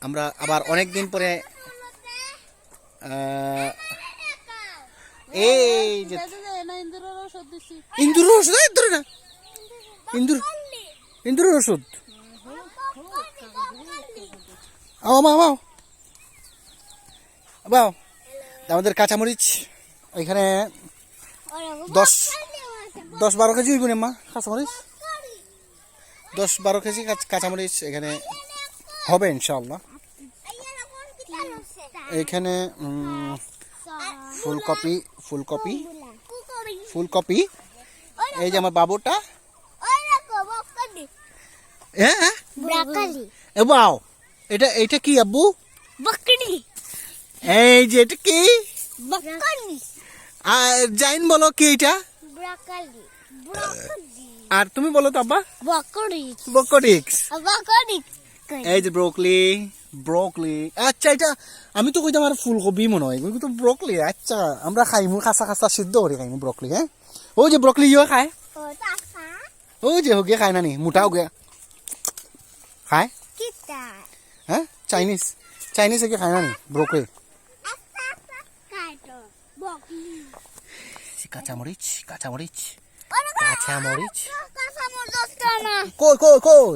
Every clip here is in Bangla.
আমরা আবার অনেক দিন পরে এই যে ইন্দুর ওষুধ ধরে না ইন্দুরের ওষুধ বাও আমাদের কাঁচামরিচ এখানে 10-12 কেজি হইব মা কাঁচামরিচ 10-12 কেজি কাঁচামরিচ এখানে হবে ইনশাআল্লাহ। এখানে ফুলকপি এই যে আমার বাবুটা হ্যাঁ বাও এটা কি আব্বু এই যে এটা কি জাইন বলো কি এটা আর তুমি বলো তো আব্বা ব্রোকলিক্স এই যে ব্রোকলি আচ্ছা এটা আমি তো কইতাম আর ফুলকপি মনে হয় তো ব্রোকলি আচ্ছা আমরা খাইমু খাসা সিদ্ধ করে খাইমু ব্রোকলি হ্যাঁ ওই যে ব্রোকলি ইয়ে খায় ওই যে হোগে খায় না নি মোটা হোগে খায় হ্যাঁ চাইনিজ একে খায় না নি ব্রোকলি কাঁচামরিচ কই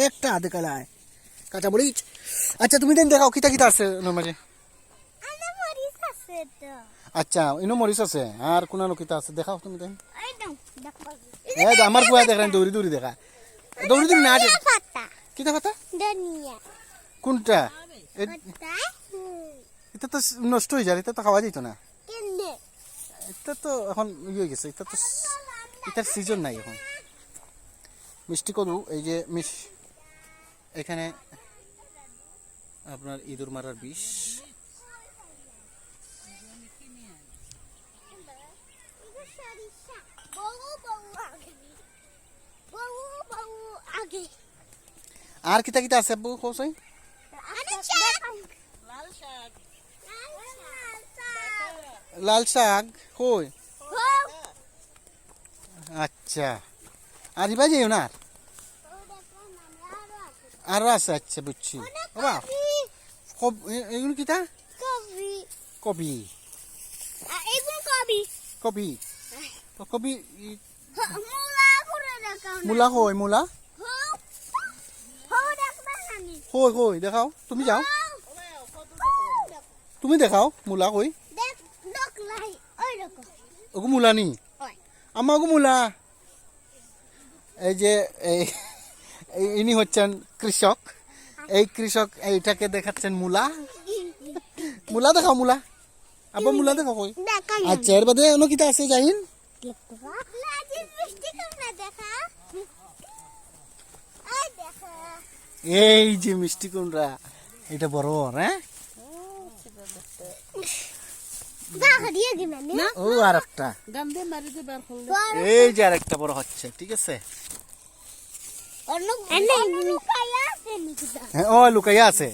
একটা দেখালায় কাঁচামরিচ আচ্ছা তুমি দেন দেখাও কিতা আছে নরমালি আচ্ছা ইনো মরিচ আছে আর কোন কিতা আছে দেখাও তুমি দেন এই আমার বুয়া দেখেন দৌড়ি দেখা দৌড়ি না কিতা পাতা কোনটা এটা তো নষ্ট হয়ে যায় এটা তো খাওয়া যেত না এটা তো এখন ইয়ে হয়ে গেছে এটার সিজন নাই এখন মিষ্টি কদু এই যে এখানে আপনার ইঁদুর মারার বিষ আর কিতা আছে আব্বু কোসাই লাল শাক কই আচ্ছা আর ইবা যাইও না আর আছে আচ্ছা বুঝছি বাবা এগুলো কিতা কবি মূলা কই মূলা কই দেখাও তুমি যাও তুমি দেখাও মূলা কই ওগো মূলা নি আমাগো মূলা এই যে ইনি হচ্ছেন কৃষক এই কৃষক এইটাকে দেখাচ্ছেন মূলা দেখাও মূলা আবার মূলা দেখাও কই আচ্ছা এর বাদে অন্য কিতা আছে জাহিন এই যে মিষ্টি কুমড়া এটা বড় হ্যাঁ ও আর একটা এই যে আর একটা বড় হচ্ছে ঠিক আছে ও লুকাইয়া আছে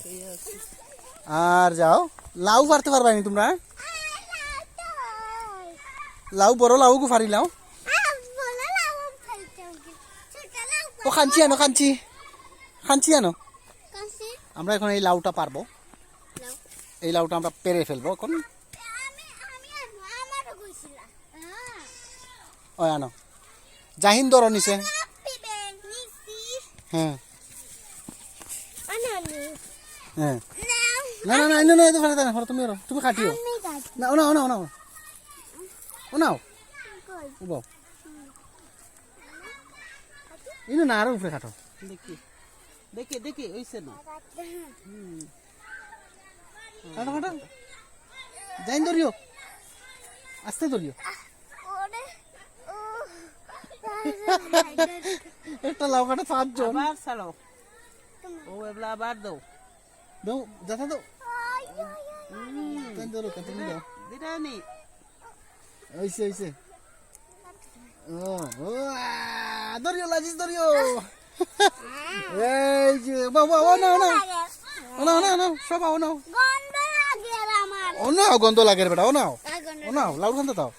আর যাও লাউ পারতে পারবা নি তোমরা লাউ বড় লাউ গো ফারি লাও ও খাঞ্চি আনো আমরা এখন এই লাউটা পারবো এই লাউটা আমরা পেরে ফেলবো এখন ও আনো জাহিন ধরো নিচে হ্যাঁ না তুমি তুমি খাটিও না ইনো না আরো উপরে খাটো দেখি হইছে না খাটো জাহিন ধরিও আস্তে ধরিও একটা লাউ কাটা 5 জন আবার ছাড়ো ও এবলা আবার দাও যাতা দাও ধরো তুমি দাও দিটা নি হইছে ও ধরিও লাজিস ধরিও এই যে বাবা না সব না গন্ধ লাগে বেটা ও নাও লাউ খান্তা দাও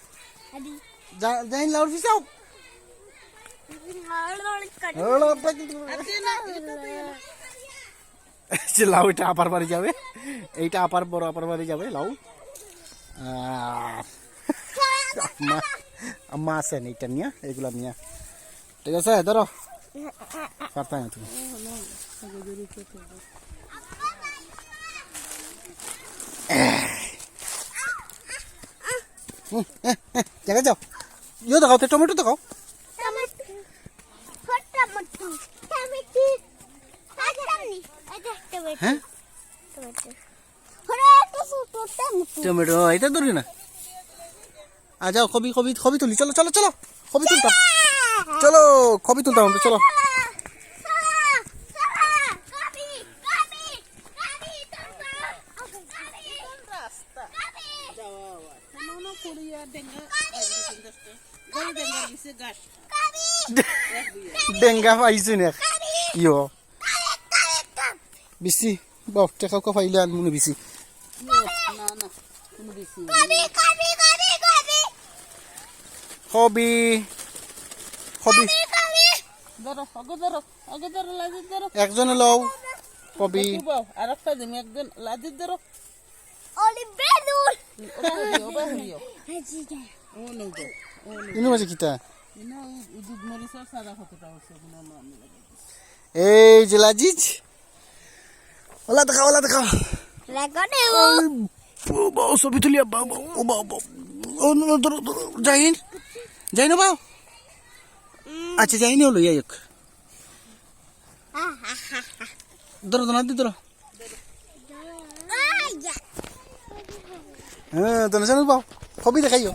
জাইন লাউর পিছাও যে লাউ এটা আপার বাড়ি যাবে, এইটা বড় আপার বাড়ি যাবে লাউ। আম্মা আম্মা আছেন এইটা নিয়ে, এইগুলা নিয়ে। ঠিক আছে ধরো, পারতাম না তুমি। জায়গা যাও, ইয়ে দেখাও তো, টমেটো দেখাও। হ্যাঁ টমেটো এটা ধরি না। যাও কবি কবি কবি তুলি, চলো চলো চলো কবি তুলতাম, চলো কবি তুলতাম আমরা, চলো। ডেঙ্গা পাইছো না ইয়ো বেশি বাহ, টেকা পাইলে আর মনে বেশি। কবি কবি একজনে লও কবি, আর একটা দিন একজন লাজির ধরো। ইনু মাঝে কিতা এই যে লাজিজ, ওলা দেখাও ওলা দেখাও। ছবি তুলিয়া যাইন যাই না বাও। আচ্ছা যাইনি হলো এক ধরো না দি ধরো। হ্যাঁ তো না পাও কবি দেখাইও।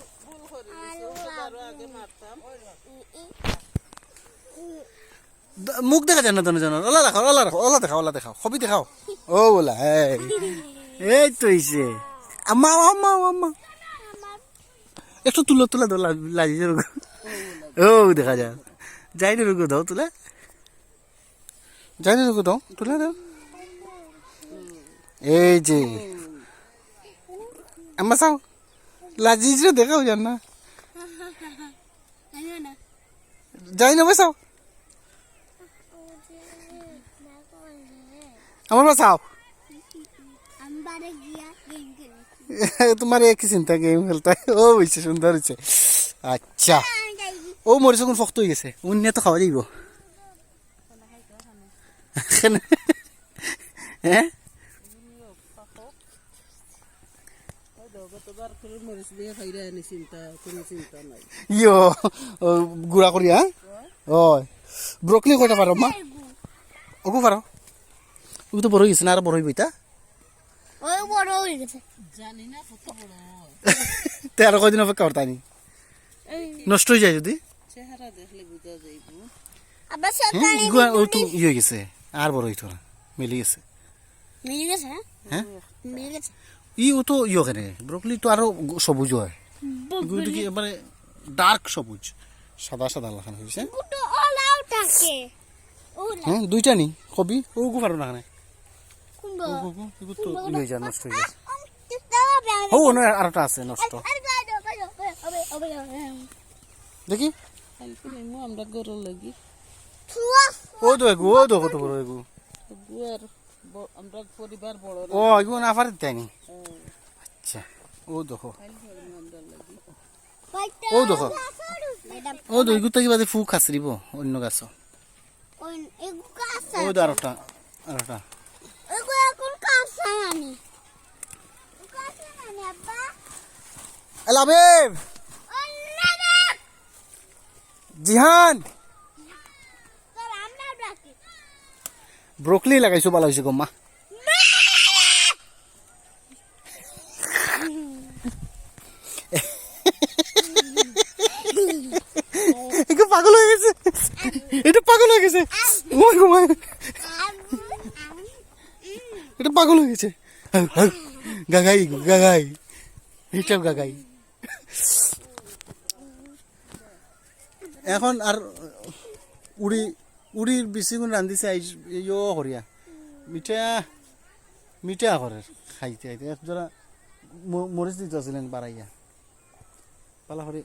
মুখ দেখা যায় না, জানো জানো, ওলা দেখাও ওলা রাখো, ওলা দেখাও ওলা দেখাও, কবি দেখাও। ও বলা এই তো হইছে। আম্মা আম্মা আম্মা একটু তুলো তুলে দাও, লাগিয়ে রুগো। ও দেখা যায়, যাই না রুগো দাও তুলে, যাই না রুগো দাও তুলে দাও। এই যে আম্মা চাও লাজিয়ে দেখাও জান না, যাই না বসাও আমার বাসাও। তোমার একই চিন্তা গেম খেলতে। ও হয়েছে সুন্দর হয়েছে। আচ্ছা ও মরিচ কোন ফক্ত হয়ে গেছে, অন্য তো খাওয়া যাইব। হ্যাঁ ইয়ো গুড়া করি। হ্যাঁ ও ব্রকলি কয়টা পারো মা? ওগো পারো, ওগো তো বড় হয়ে গেছে না, আর বড় হইব এটা। তেরো কদিন অপেক্ষা করতে নি, নষ্ট হয়ে যায় যদি। ও তো ই হয়ে গেছে, আর বড় হইতো না, মিলি গেছে। হ্যাঁ ই ও তো ইয়ে কেন, ব্রকলি তো আরো সবুজ হয়, কি মানে ডার্ক সবুজ, সাদা সাদা লাগানো হয়েছে। হ্যাঁ দুইটা নি কবি, ও গো পারো না নষ্ট হয়ে গেছে। ও না আরেকটা আছে নষ্ট, দেখি আমরা গরু লাগি। ও তো এগু, ও তো কত বড় এগু, আমরা পরিবার বড়। ও এগু না পারে তাইনি। আচ্ছা ও দেখো, ও দেখো, ও তো এগু তো কিবা ফুক খাসরিব অন্য গাছ। ও তো আরেকটা আরেকটা এলাবেব জিহান ব্রকলি লাগাইছো, ভালো হয়েছে গম্মা। পাগল হয়ে গেছে, এটা পাগল হয়ে গেছে, এটা পাগল হয়ে গেছে। গাগাই গাগাই এইটাও গাগাই। এখন আর উড়ি উড়ির বেশি গুণ রান্ধিছে ইয়ো করিয়া মিঠা মিঠা করে খাইতে খাইতে যারা মরিচ দিতে আসলেন বাড়াইয়া পালা করে।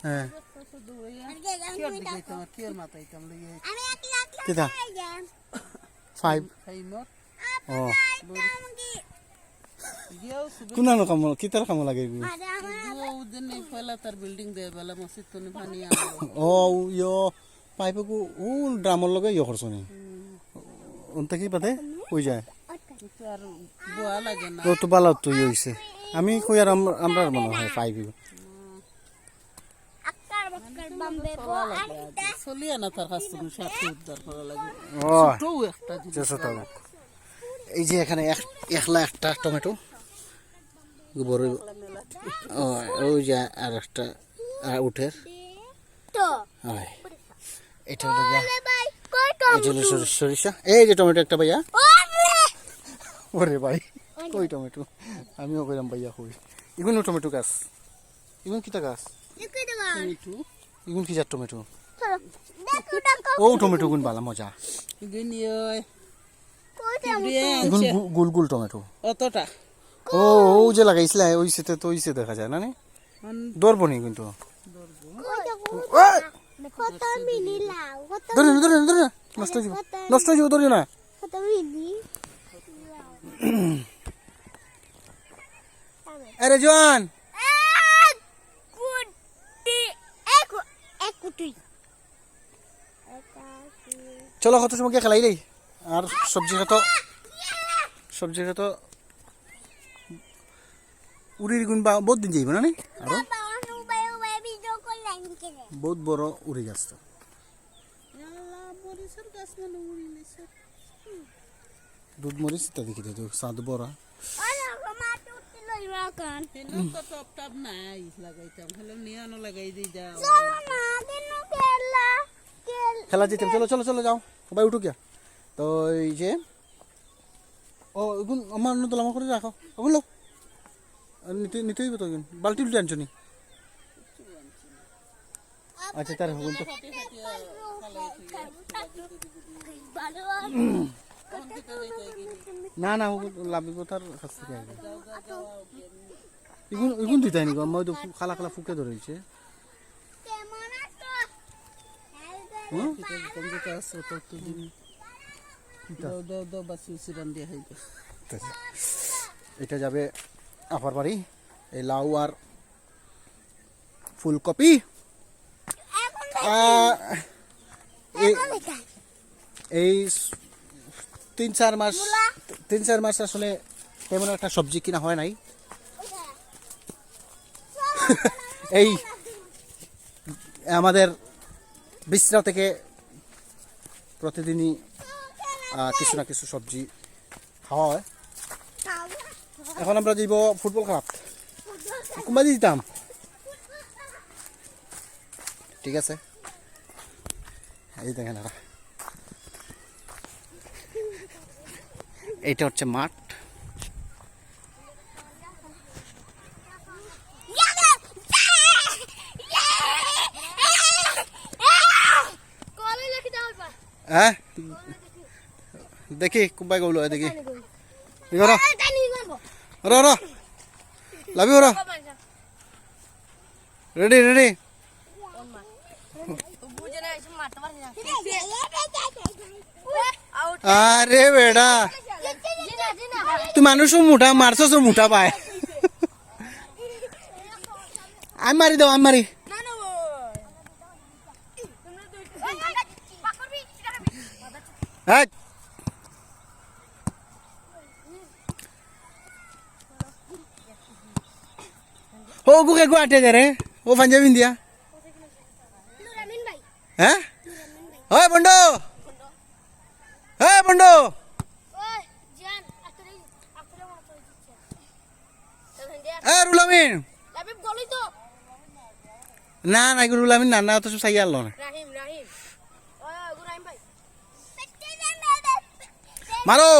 হ্যাঁ শুধু কি আর দিতাম কি আর মাথাইতাম লইয়া কিতা 5 ফাইমত ও গিয়াও সুবে কোনানো কাম কিতার কাম লাগে এগুলো? ওদিন এই ফেলা তার বিল্ডিং দেয় বেলা মসজিদ তো পানি আনলো ও ইয়ো পাইপকু ও ড্রামর লগে ইয়ে করছনি ওনটা কি পাতে কই যায় কিন্তু আর বোয়া লাগে না তো বালা তো ইয়ে হইছে আমি কই আর আমরা মনে হয় পাইবি চলিয়া না তার কাছ থেকে সাথে উদ্ধার করা লাগে ও তো একটা জিনিস চেষ্টা তো এই যে এখানে একলা একটা টমেটো বড় ও ওই যে আর একটা উঠের হয় এটা হলো গিয়া এটা হলো সরিষা এই যে টমেটো একটা ভাইয়া ওরে ভাই কই টমেটো আমিও কইলাম ভাইয়া কই এগুলো টমেটো গাছ এগুলো কিটা গাছ এগুলো কি যার টমেটো ও টমেটো গুণ বালা মজা এগুলো গোল গোল টমেটো অতটা ও ও যে লাগাইছিলা ওই সেতে তো ওই সে দেখা যায় না নে দরবনি কিন্তু ধরে না ধরে না ধরে না নষ্ট হয়ে যাবো ধরে না আরে জোয়ান চলো কত সময় খেলাই রে আর সবজি খেতো উড়ির গুণ বা বহুত দিন যাইব না নে আরো বহুত বড় উড়ি গাছ তো দুধ মরিচ তা দেখি তো সাদ বড় টপ টপ নাই লাগাইতাম হলে নিয়ানো লাগাই দিই যাও খেলা যেতাম চলো চলো চলো যাও সবাই উঠো গিয়া তো এই যে ও এগুন আমার নতুন আমার করে রাখো ওগুন লোক নিতে নিতে হইব তো বালতি উল্টে আনছো নি আচ্ছা তার হগুন তো না না লাভিব তার কাছ থেকে আগে এগুন এগুন দিতাই নি আমি তো খালা খালা ফুকে ধরেছে এটা যাবে আপার বাড়ি এই লাউ আর ফুলকপি এই 3-4 মাস আসলে তেমন একটা সবজি কিনা হয় নাই এই আমাদের বিছরা থেকে প্রতিদিনই কিছু না কিছু সবজি খাওয়া হয় এখন আমরা যাইব ফুটবল খেলাত কোনবা দিতাম ঠিক আছে এই দেখেন এইটা হচ্ছে মাঠ হ্যাঁ দেখি কোনবাই গৌল দেখি লাভি রেডি রেডি আরে বেড়া তুই মানুষ মুঠা মারছস মুঠা পায় আমি মারি দাও আমি মারি হ্যাঁ ও গুকে গুয়াটে যারে ও পাঞ্জাবি দিয়া হ্যাঁ ওই বন্ডো বন্ডো রুলামিন না না এগুলো রুলামিন না না তো সব সাই আলো না মারো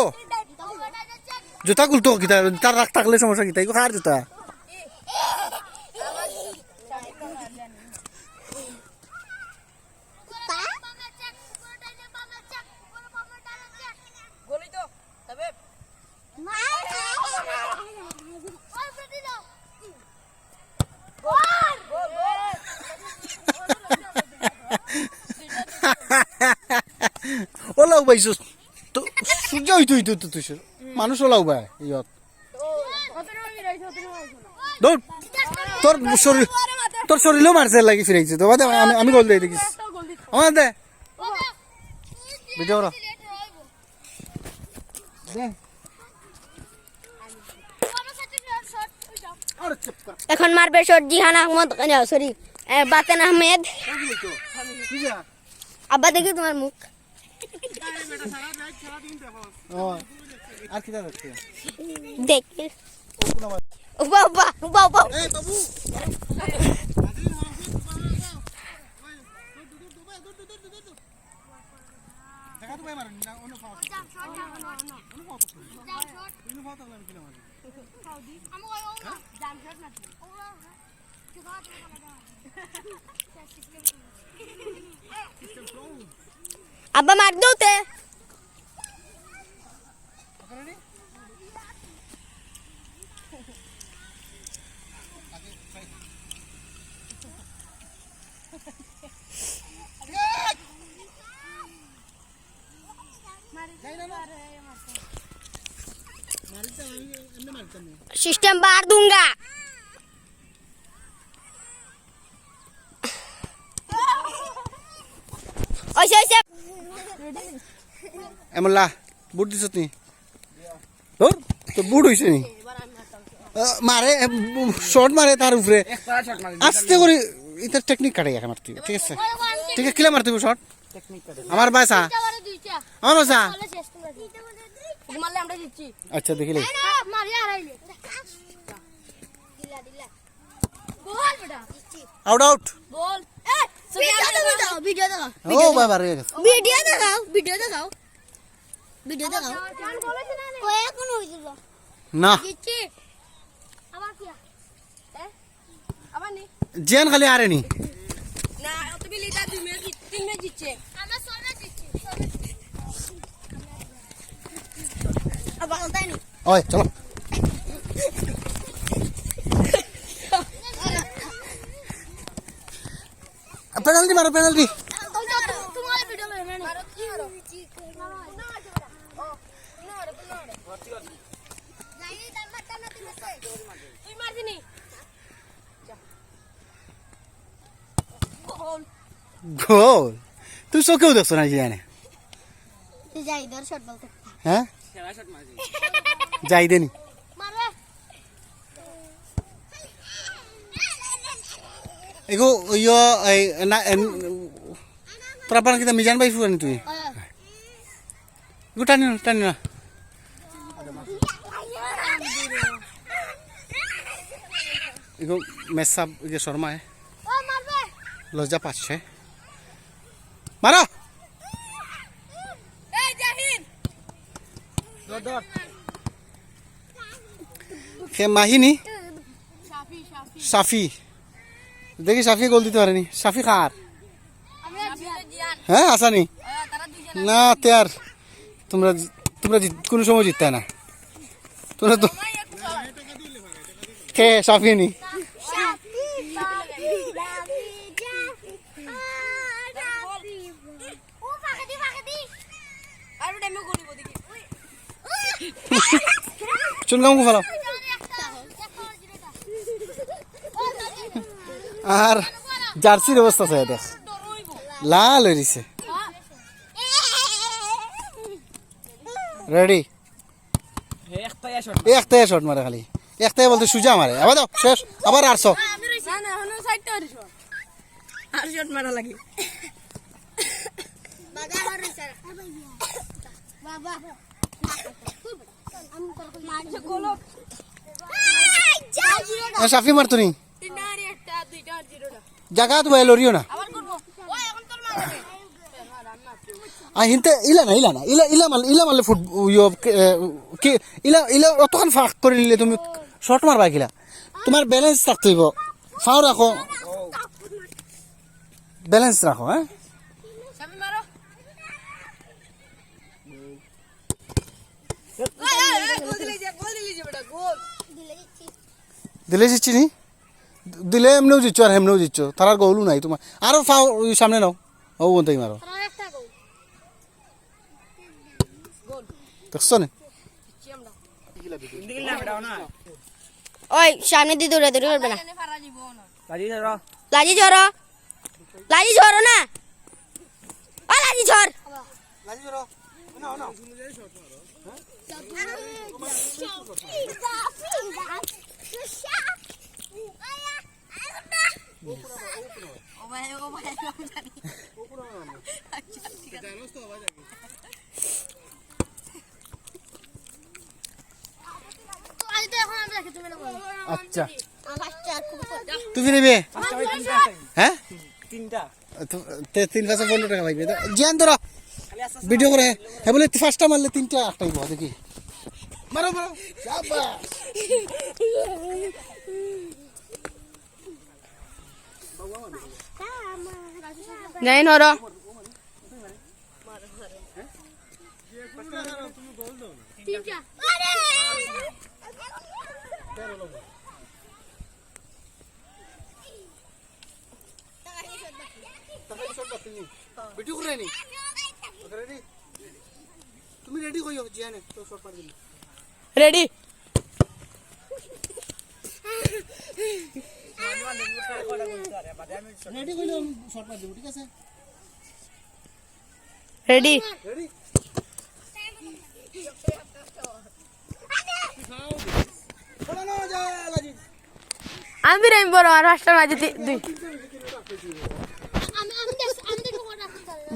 জুতা খুলতো কিতা তার রাখ থাকলে সমস্যা কিতা এগুলো খার জুতা লাউ পাইছস তো সূর্য হইতো হইতো তো তুই মানুষও লাউ পায় ইয়ত দৌড় তোর শরীরও মারছে লাগি ফিরাইছে তো বাদে আমি গোল দিয়ে দেখিস আমার দে ভিডিও করো দে এখন মারবে শট জিহান আহমদ সরি বাতেন আহমেদ আব্বা দেখি তোমার মুখ আর কি দেখতে দেখি বাবা বাবা এই বাবু দেখা তো ভাই মারেন না অন্য ফাও আব্বা মার দৌতে सिस्टम बार दूंगा ऐसे ऐसे এমলা বুট দিছ তুই তোর তো বুট হইছে নি মারে শর্ট মারে তার উপরে আস্তে করে এটা টেকনিক কাটে এখন মারতে ঠিক আছে ঠিক আছে কিলা মারতে শর্ট আমার বাসা আমার বাসা মারলে আমরা জিতছি আচ্ছা দেখিলে মারি হারাইলে দিলা দিলা বল বেটা আউট আউট বল ভিডিও দেখাও ও বাবা রে গেছে ভিডিও দেখাও ভিডিও দেখাও ভিডিও দেখাও কই এখন হইছিল না জিতছি আবার কি আবার নি জেন খালি আরে নি না তুমি লিডার দুই ম্যাচ তিন ম্যাচ জিতছে আমরা সব ম্যাচ জিতছি আবার তাই নি ওই চলো পেনাল্টি মারো পেনাল্টি तुम्हारे वीडियो में मैंने मारो की मारो नहीं टमाटर ना तुम से तू मार दी गोल গোল তুই চোখেও দেখছো না জিয়ানে जा इधर शॉट बोलते হ্যাঁ যাই দেনি मार रे এগো ইয়ো এই না প্রাপান কিতা মিজান ভাই ফুয়ানি তুই গো টানি না এগো মেসাব ইয়ে শর্মা ओ मार रे লজ্জা পাচ্ছে মারো ए জাহিদ কে মাহিনি শাফি শাফি সাফি দেখি সাফি গোল দিতে পারেনি সাফি খার আমরা জিয়ান হ্যাঁ আসানি তারা দুইজন না তেয়ার তোমরা তোমরা কোনো সময় জিততে না তোমরা তো কে সাফি নি শাফি ও ফাঁকে দি আর ডেমো করিব দেখি চুনগাম কো ফেলাও আর জার্সির অবস্থা আছে দেখ লাল হয়ে গেছে রেডি একটাই শট মারে খালি একটাই বলতে সুজা মারে আবার দাও শেষ আবার 800 না না হনো সাইডটা হরিস আর শট মারা লাগে বাগা হরিস বাবা আমি তোর মারছে গোল সাফি মারতো নি তিনটারি একটা দুইটা জিরোটা জায়গা তো ভাই লরিও না আবার করব ওই এখন তোর মারবে হিনতে ইলা মারলে ফুট ইয়ো কি ইলা অতখান ফাঁক করে নিলে তুমি শর্ট মারবা কিলা তোমার ব্যালেন্স থাকতে হইব ফাও রাখো ব্যালেন্স রাখো হ্যাঁ সামনে মারো গোল দিলে যে বেটা গোল দিলে দিচ্ছি দিলে জিতছি নি দিলে এমনিও জিতছো আর এমনিও জিতছো তার আর গোলও নাই তোমার আরো ফাও সামনে নাও ও বলতেই মারো তোর একটা গোল দেখছো না ওই সামনে দিয়ে দৌড়ে দৌড়ে করবে না লাজি ঝড় না ও লাজি ঝড় আচ্ছা তুই ফিরবে হ্যাঁ 3 15 টাকা পাইবে জিয়ান ধরো ভিডিও করে হ্যাঁ বলে ফার্স্টটা মারলে 3টা একটাই বল দেখি মারো মারো শাবাশ নাই নর ভিডিও করে নি রেডি তুমি রেডি কইও জিয়ানে তো শট মার দিলি রেডি রেডি কইলো শট মার দিব ঠিক আছে রেডি রেডি আমি রেম বড় আর ফার্স্টার মাঝে দুই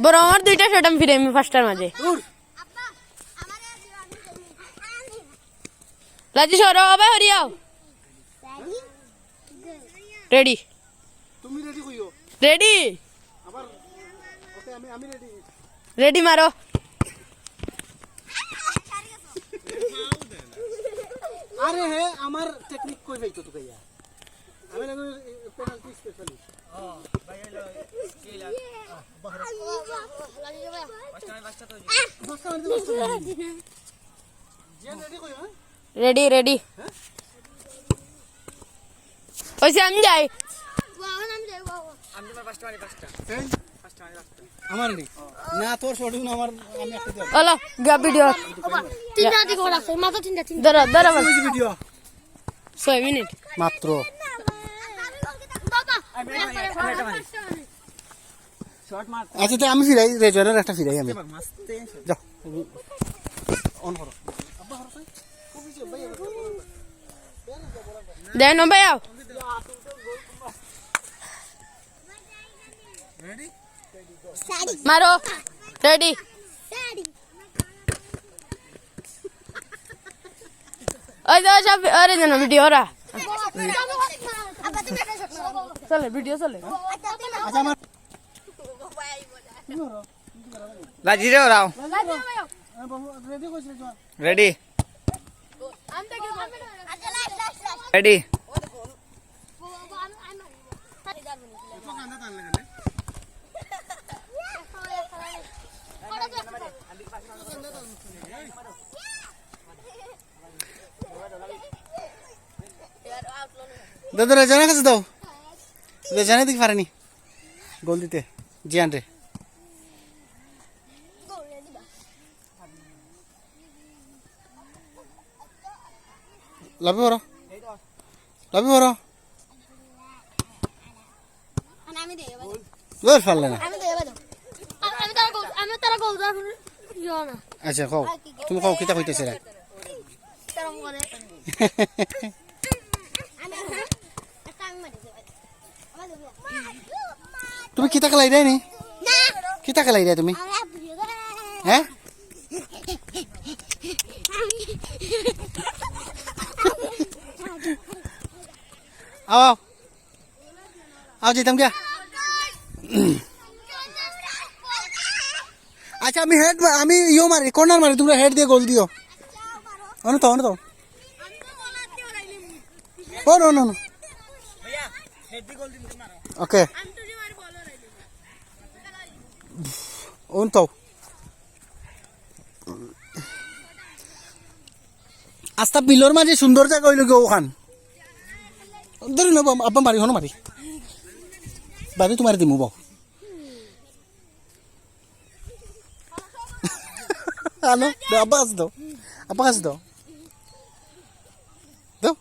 বড় আমার দুইটা শট আমি ফিরে আমি ফার্স্টার মাঝে লাজি সরো হবে হরিয়াও রেডি তুমি রেডি কইও রেডি আবার ওকে আমি রেডি রেডি মারো আরে হে আমার টেকনিক কই ভাই তো তুই ইয়া আমি না পেনাল্টি স্পেশালিস্ট ভাই হলো কিলা রেডি রেডি ওইসে আমি যাই আমার নেই না তোর শর্ট না আমার আমি একটা দেব হলো গা ভিডিও ধরো ধরো ভিডিও 6 মিনিট মাত্র আচ্ছা তো আমি ফিরাই রেজনের একটা ফিরাই আমি যাও অন করো দেন ভাই আও মারো রেডি ওই যাও সব আরে জানো ভিডিও রা চলে ভিডিও চলে আচ্ছা আমার লাজি রে ওরাও রেডি কইছ রেডি রেডি দাদা রেজনের কাছে দাও রেজনে দিকে পারেনি গোল দিতে জিয়ান রে লাভি বড় পারলে না আচ্ছা কও তুমি কও কিতা কইতেছে রে তুমি কিতা খেলাই দেয় নি কিতা খেলাই দেয় তুমি হ্যাঁ আও আও যেতাম গিয়া আচ্ছা আমি ইয়ে মারি কর্নার মারি তোমরা হেড দিয়ে গোল দিও অনো তো ও নো ওকে ওন তো আস্তা বিলর মাঝে সুন্দর জায়গা হইল গো ওখান ধরে নেব আব্বা মারি হনো মারি বাবু তোমার দিমু বাও আনো আব্বা আস দাও আপা কাছে দাও দাও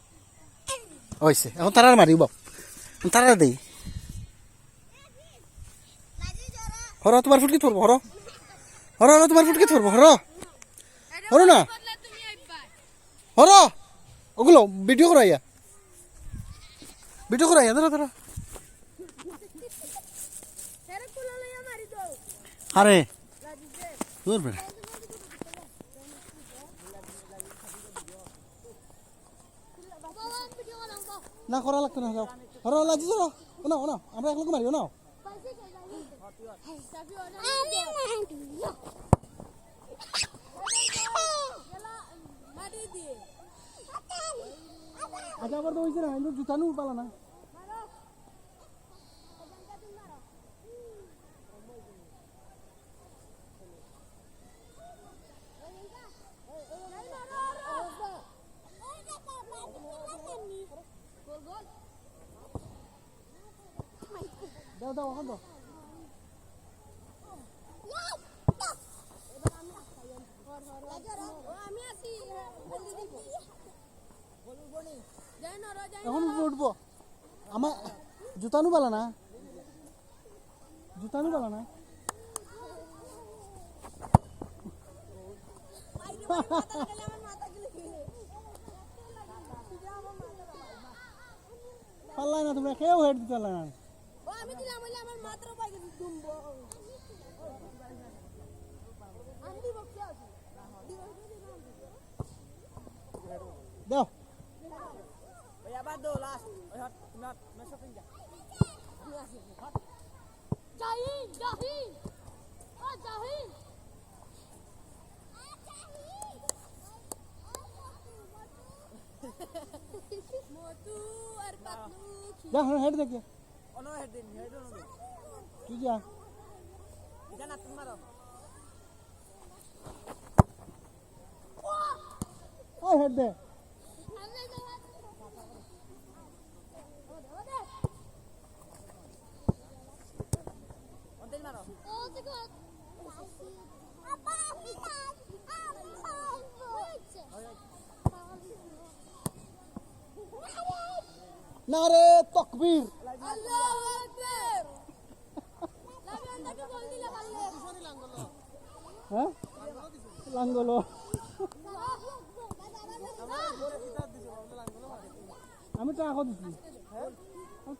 হয়েছে এখন তারা মারিব তারা দেই হর তোমার ফুটকি ধরবো হর হর হর তোমার ফুটকি ধরবো হর হর না হর ওগুলো ভিডিও করাইয়া ধরো ধরো আরে তোর বেড়া না করা লাগতো না যাও হর লাজি ধরো না না আমরা এক লোক মারিও না আচ্ছা আবার তো হয়েছে না জুতা নু পালা না দাও দাও এখন দাও এখন উঠবো আমার জুতানু পালা না পাল্লাই না তোমরা কেউ হেড দিতে পারলা না আমি দিলাম বলে আমার মাত্র পাই গেছি দুমবো আমি দিব কি আছে দাও ওই আবার দো লাস্ট ওই হট নট মেসো কিন যা জাহিন জাহিন ও জাহিন মোটু আর পাতলু যা হেড দেখে অনো হেড দিন হেড অনো তুই যা জানা তুমি মারো ও হেড দে অন্তে মারো নারে তাকবীর আল্লাহু আকবার লাগান বল দিলা পারলে হ্যাঁ লাঙ্গলো আমি টাকা দিছি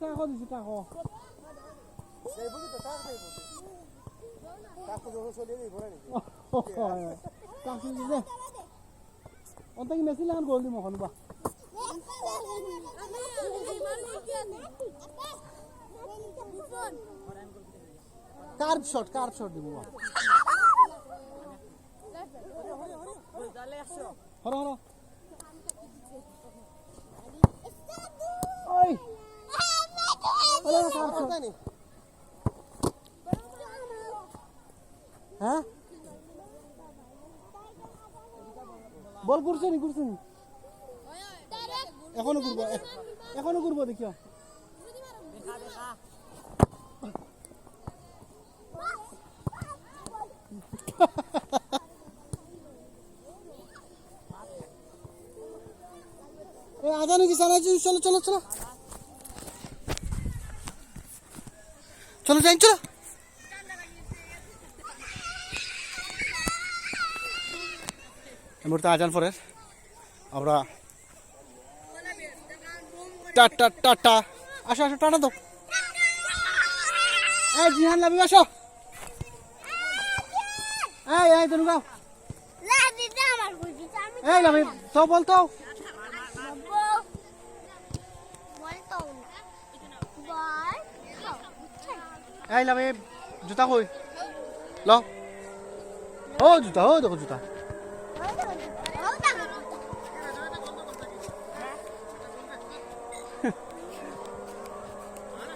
টাকা দিছি টাকা অন্ত কি মেসি লাগান গোল দিম এখন বা কার্ভ শট দিব হর হর ওই হ্যাঁ বল করছে নি এখনো করবো দেখিও আজানে কি সানা চলো চলো চলো চলো যাই চলো এই মুহূর্তে আজান পরে আমরা টাটা টাটা আসো টাটা দাও এই জিহান লাবি আসো এই তুমি গাও এই লাবি তো বলতো এই লাবি জুতা কই ল ও জুতা ও দেখো জুতা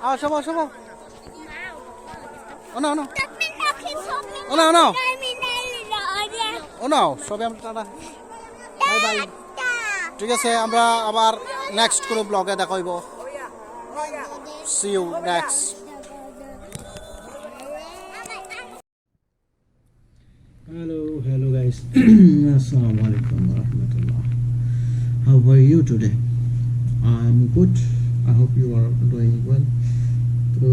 আও সব ও না সবে আমরা টাটা বাই বাই ঠিক আছে আমরা আবার নেক্সট কোনো ব্লগে দেখা হইব see you next hello guys Assalamu alaikum wa rahmatullah. How are you today? I'm good. I hope you are doing well. তো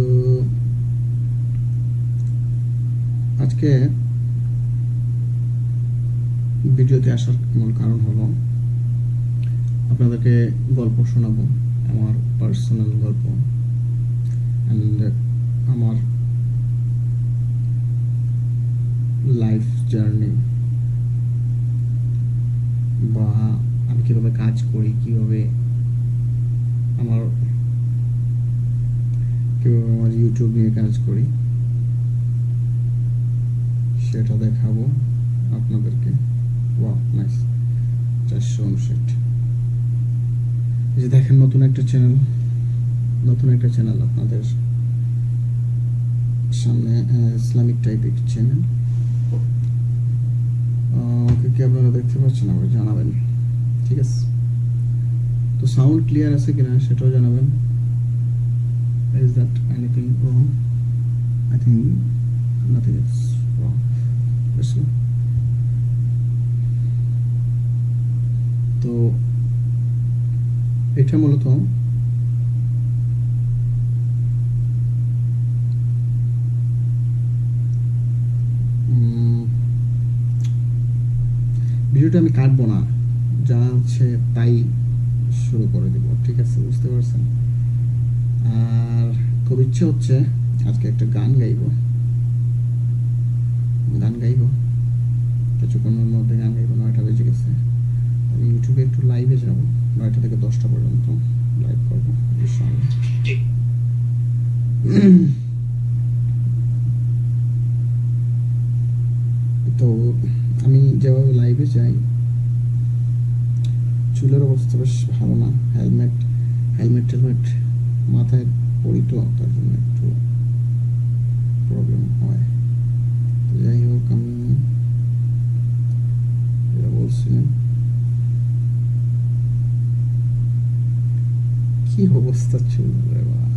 আজকে ভিডিওতে আসার মূল কারণ হলো আপনাদেরকে গল্প শোনাবো, আমার পার্সোনাল গল্প অ্যান্ড আমার লাইফ জার্নি, বা আমি কীভাবে কাজ করি, কীভাবে আমার ইউটিউব নিয়ে কাজ করি সেটা দেখাবো আপনাদেরকে। Wow nice, 459। এই যে দেখেন নতুন একটা চ্যানেল আপনাদের সামনে, ইসলামিক টাইপের চ্যানেল। ওকে কি আপনারা দেখতে পাচ্ছেন? আমাকে জানাবেন, ঠিক আছে? তো সাউন্ড ক্লিয়ার আছে কিনা সেটাও জানাবেন। Is that anything wrong? I think nothing is wrong. তো এটা মূলত ভিডিওটা আমি কাটবো না, যা আছে তাই শুরু করে দিব, ঠিক আছে? বুঝতে পারছেন? আর খুব ইচ্ছে হচ্ছে আজকে একটা গান গাইব কিছুক্ষণের মধ্যে গান গাইব। 9টা বেজে গেছে। আমি ইউটিউবে একটু লাইভে যাব, 9টা থেকে 10টা পর্যন্ত লাইভ করবো ইনশাআল্লাহ। তো আমি যেভাবে লাইভে যাই, চুলের অবস্থা বেশ ভালো না, হেলমেট মাথায় পড়ি, তো তার জন্য একটু প্রবলেম হয়। যাই হোক, আমি এটা বলছিলাম, কি অবস্থা চুল রে বাবা।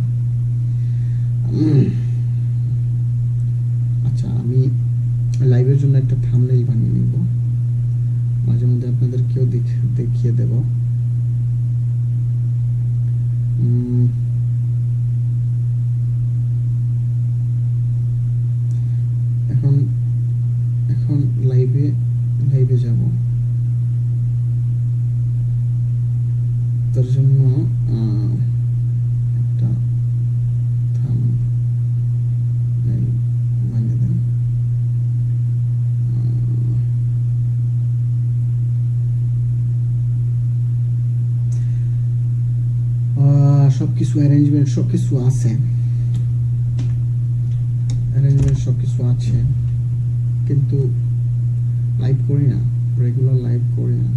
আচ্ছা, আমি লাইভের জন্য একটা থাম্বনেইল বানিয়ে নিব, মাঝে মধ্যে আপনাদেরকেও দেখিয়ে দেব। এখন লাইভে যাব, তার জন্য একটা থাম্বনেইল বানিয়ে দেন। সবকিছু অ্যারেঞ্জমেন্ট সবকিছু আছে, কিন্তু লাইভ করি না, রেগুলার লাইভ করি না।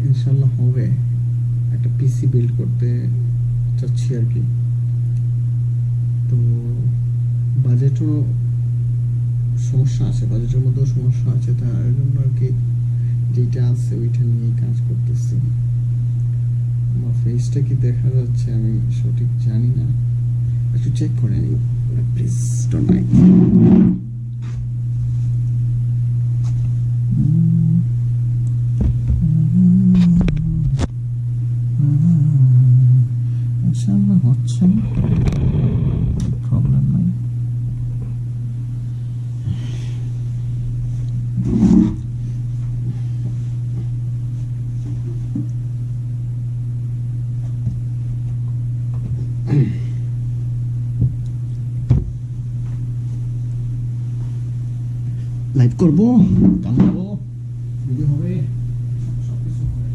ইনশাল্লাহ হবে, একটা পিসি বিল্ড করতে চাচ্ছি আর কি। তো বাজেটের মধ্যেও সমস্যা আছে, তার জন্য আর কি যেটা আছে ওইটা নিয়ে কাজ করতেছি। আমার ফেসটা কি দেখা যাচ্ছে আমি সঠিক জানি না, একটু চেক করে নিই প্লিজ, ডোন্ট মাইন্ড। হচ্ছে প্রবলেম নাই। লাইভ করবো, গান গাবো, ভিডিও হবে, সবকিছু হবে।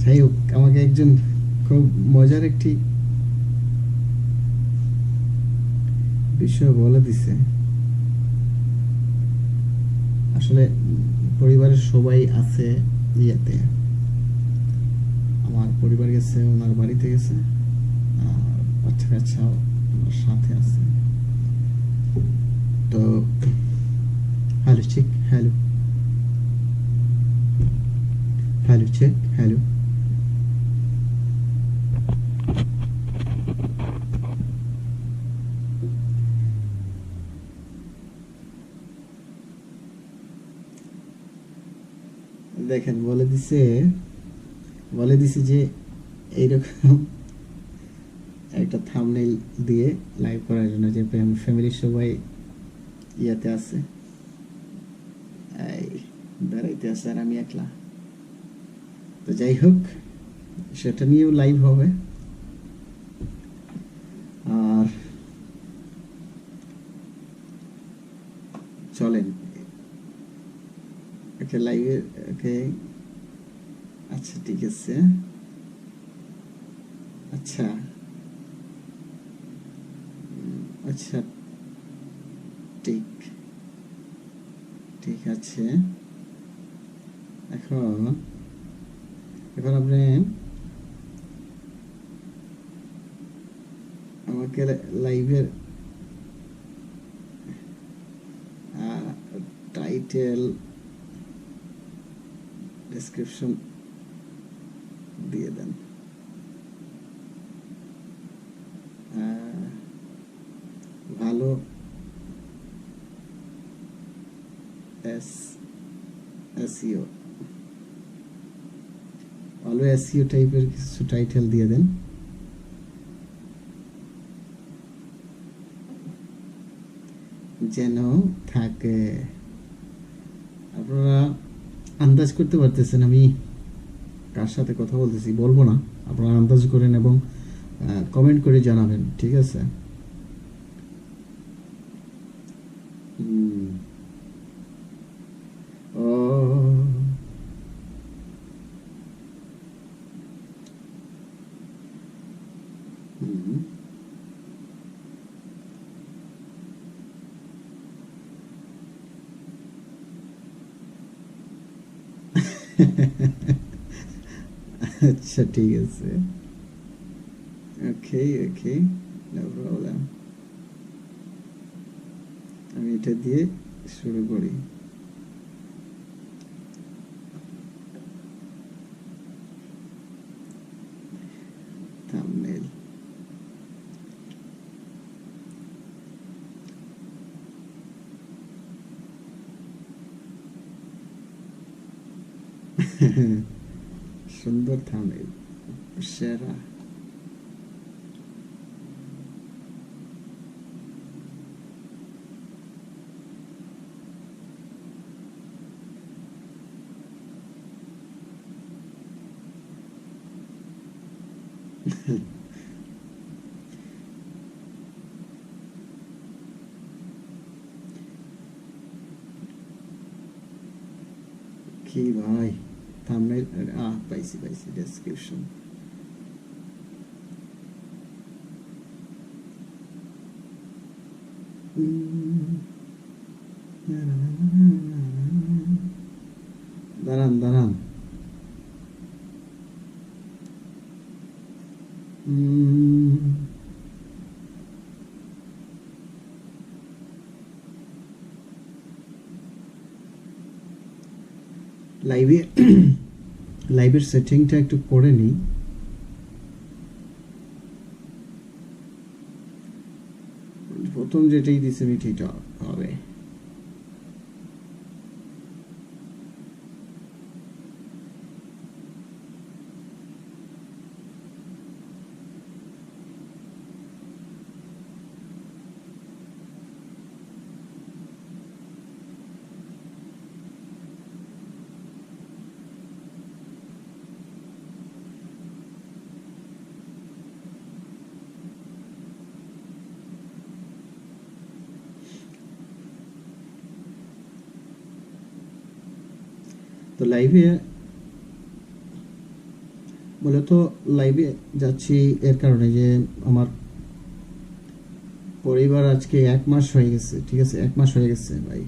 যাই হোক, আমাকে একজন খুব মজার একটি বিষয় বলে দিছে। আসলে পরিবারের সবাই আছে ইয়েতে, আমার পরিবার গেছে ওনার বাড়িতে গেছে, আর বাচ্চা কাচ্চাও আমার সাথে আছে। তো hello check, hello hello check, hello. দেখেন বলে দিছে যে এইরকম একটা থাম্বনেল দিয়ে লাইভ করার জন্য, যে ফ্যামিলির সবাই ইয়াতে আছে, এই বেড়াইতে আছে আর আমি একলা। তো যাই হোক, সেটা নিয়েও লাইভ হবে। আর চলেন ওকে লাইভে, ওকে আচ্ছা ঠিক আছে, আচ্ছা আচ্ছা ঠিক ঠিক আছে। এখন আপনি আমাকে লাইভের টাইটেল ডেসক্রিপশন দিয়ে দেন। ভালো এসইও, ভালো এসইও টাইপের কিছু টাইটেল দিয়ে দেন, যেন থাকে। আপনারা আন্দাজ করতে পারতেছেন আমি কার সাথে কথা বলতেছি, বলবো না, আপনারা আন্দাজ করেন এবং কমেন্ট করে জানাবেন, ঠিক আছে? ও আচ্ছা ঠিক আছে, ওকে ওকে, নো প্রবলেম। আমি এটা দিয়ে শুরু করি। থাম্বনেল সুন্দর থাম্বনেল, সেরা। কি ভাই থাম্বনেল, পাইছি ডেসক্রিপশন। দাঁড়ান লাইভের সেটিংটা একটু করে নিই। প্রথম যেটাই দিছে আমি ঠিক হবে। তো লাইভে মূলত লাইভে যাচ্ছি এর কারণে যে আমার পরিবার আজকে 1 মাস হয়ে গেছে, ঠিক আছে, 1 মাস হয়ে গেছে ভাই।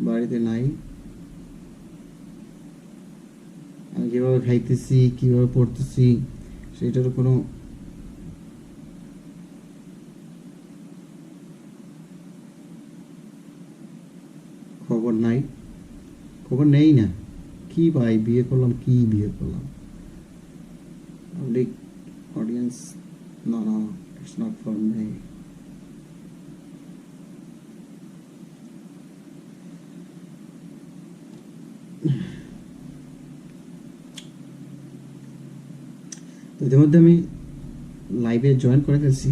বাড়িতে নাই। আমি কিভাবে খাইতেছি, কিভাবে পড়তেছি সেটার কোনো খবর নাই, খবর নেই না। কি ভাই বিয়ে করলাম, কি বিয়ে করলাম? Public audience, no, it's not for me. তো ইতিমধ্যে আমি লাইভে জয়েন করে ফেলছি,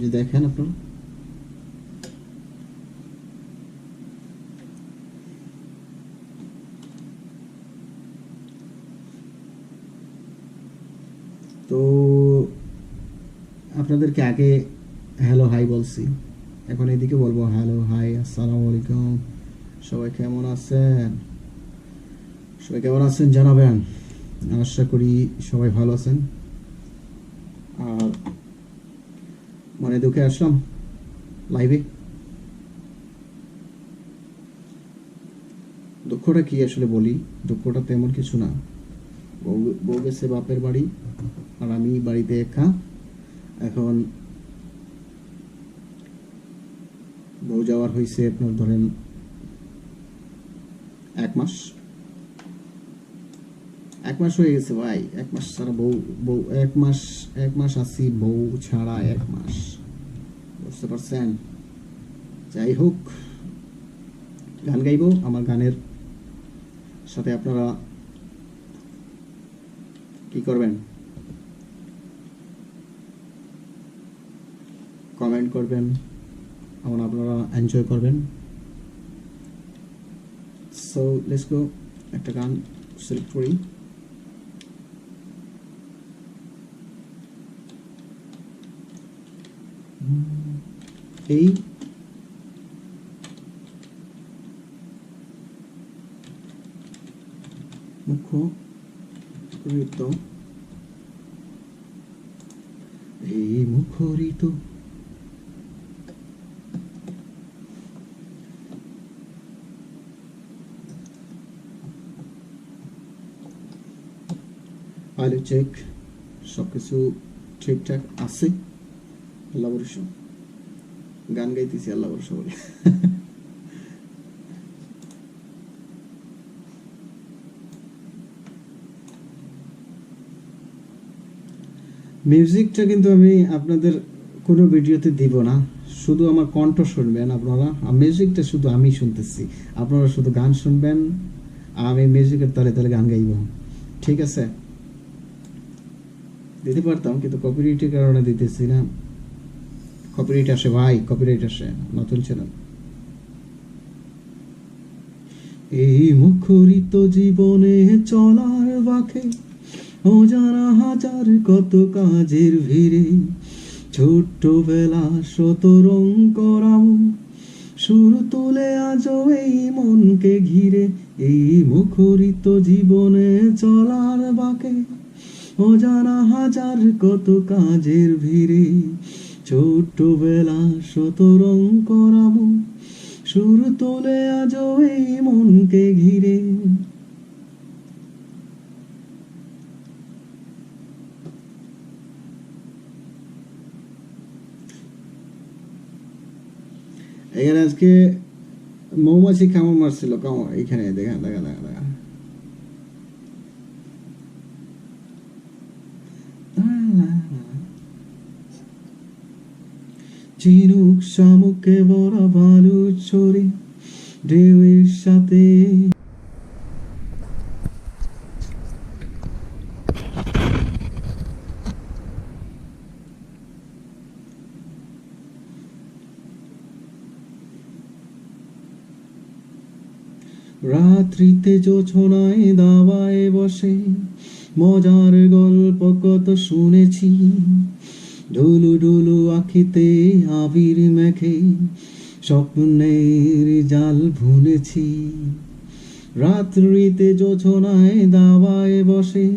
যে দেখেন আপনারা। তো আপনাদেরকে আগে হ্যালো হাই বলছি, এখন এদিকে বলবো হ্যালো হাই, আসসালামু আলাইকুম। সবাই কেমন আছেন? সবাই কেমন আছেন জানাবেন। আশা করি সবাই ভালো আছেন। আর মানে দুঃখে আসলাম লাইভে। দুঃখটা কি আসলে বলি, দুঃখটা তেমন কিছু না। বউ গেছে বাপের বাড়ি, আর আমি বাড়িতে একা। এখন বউ যাওয়ার হয়েছে আপনার ধরেন 1 মাস, 1 মাস হয়ে গেছে ভাই। 1 মাস ছাড়া বউ 1 মাস আছি বউ ছাড়া 1 মাস, বুঝতে পারছেন? যাই হোক, গান গাইবো। আমার গানের সাথে আপনারা কি করবেন? কমেন্ট করবেন এবং আপনারা এনজয় করবেন। সো লেটস গো, একটা গান সিলেক্ট করি। এই মুখরিত, এই মুখরিত আলো চেক, সবকিছু ঠিকঠাক আছে। আল্লাহ ভরসা, গান গাইতেছি আল্লাহ ভরসা বলে। মিউজিকটা কিন্তু আমি আপনাদের কোনো ভিডিওতে দিব না, শুধু আমার কণ্ঠ শুনবেন আপনারা। আর মিউজিকটা শুধু আমি শুনতেছি, আপনারা শুধু গান শুনবেন, আমি মিউজিকের তালে তালে গান গাইব, ঠিক আছে? দিতে পারতাম কিন্তু কপিরাইটের কারণে দিতেছি না। কপিরাইট আসে ভাই, কপিরাইট আসে, নতুন চ্যানেল। এই মুখরিত জীবনে চলার বাঁকে অজানা হাজার কত কাজের ভিড়ে, ছোট্টবেলা শত রং করাম সুর তুলে আজও এই মনকে ঘিরে। এই মুখরিত জীবনে চলার বাঁকে অজানা হাজার কত কাজের ভিড়ে, ছোট্টবেলা শত রং করাবো সুর তোলে আজও এই মনকে ঘিরে। এখানে আজকে মৌমাছি কামড় মারছিল, কামড় এখানে দেখা দেখা দেখা দেখা। ঝিনুক শামুকে বড় ভালু ছড়ি ঢেউয়ের সাথে। রাত্রিতে জোছনায় দাওয়ায় বসে মজার গল্প কত শুনেছি, ঢুলু ঢুলু আখিতে আবির মেখে স্বপ্নের জাল বুনেছি, রাত্রিতে যোছনায় দাওয়ায় বসে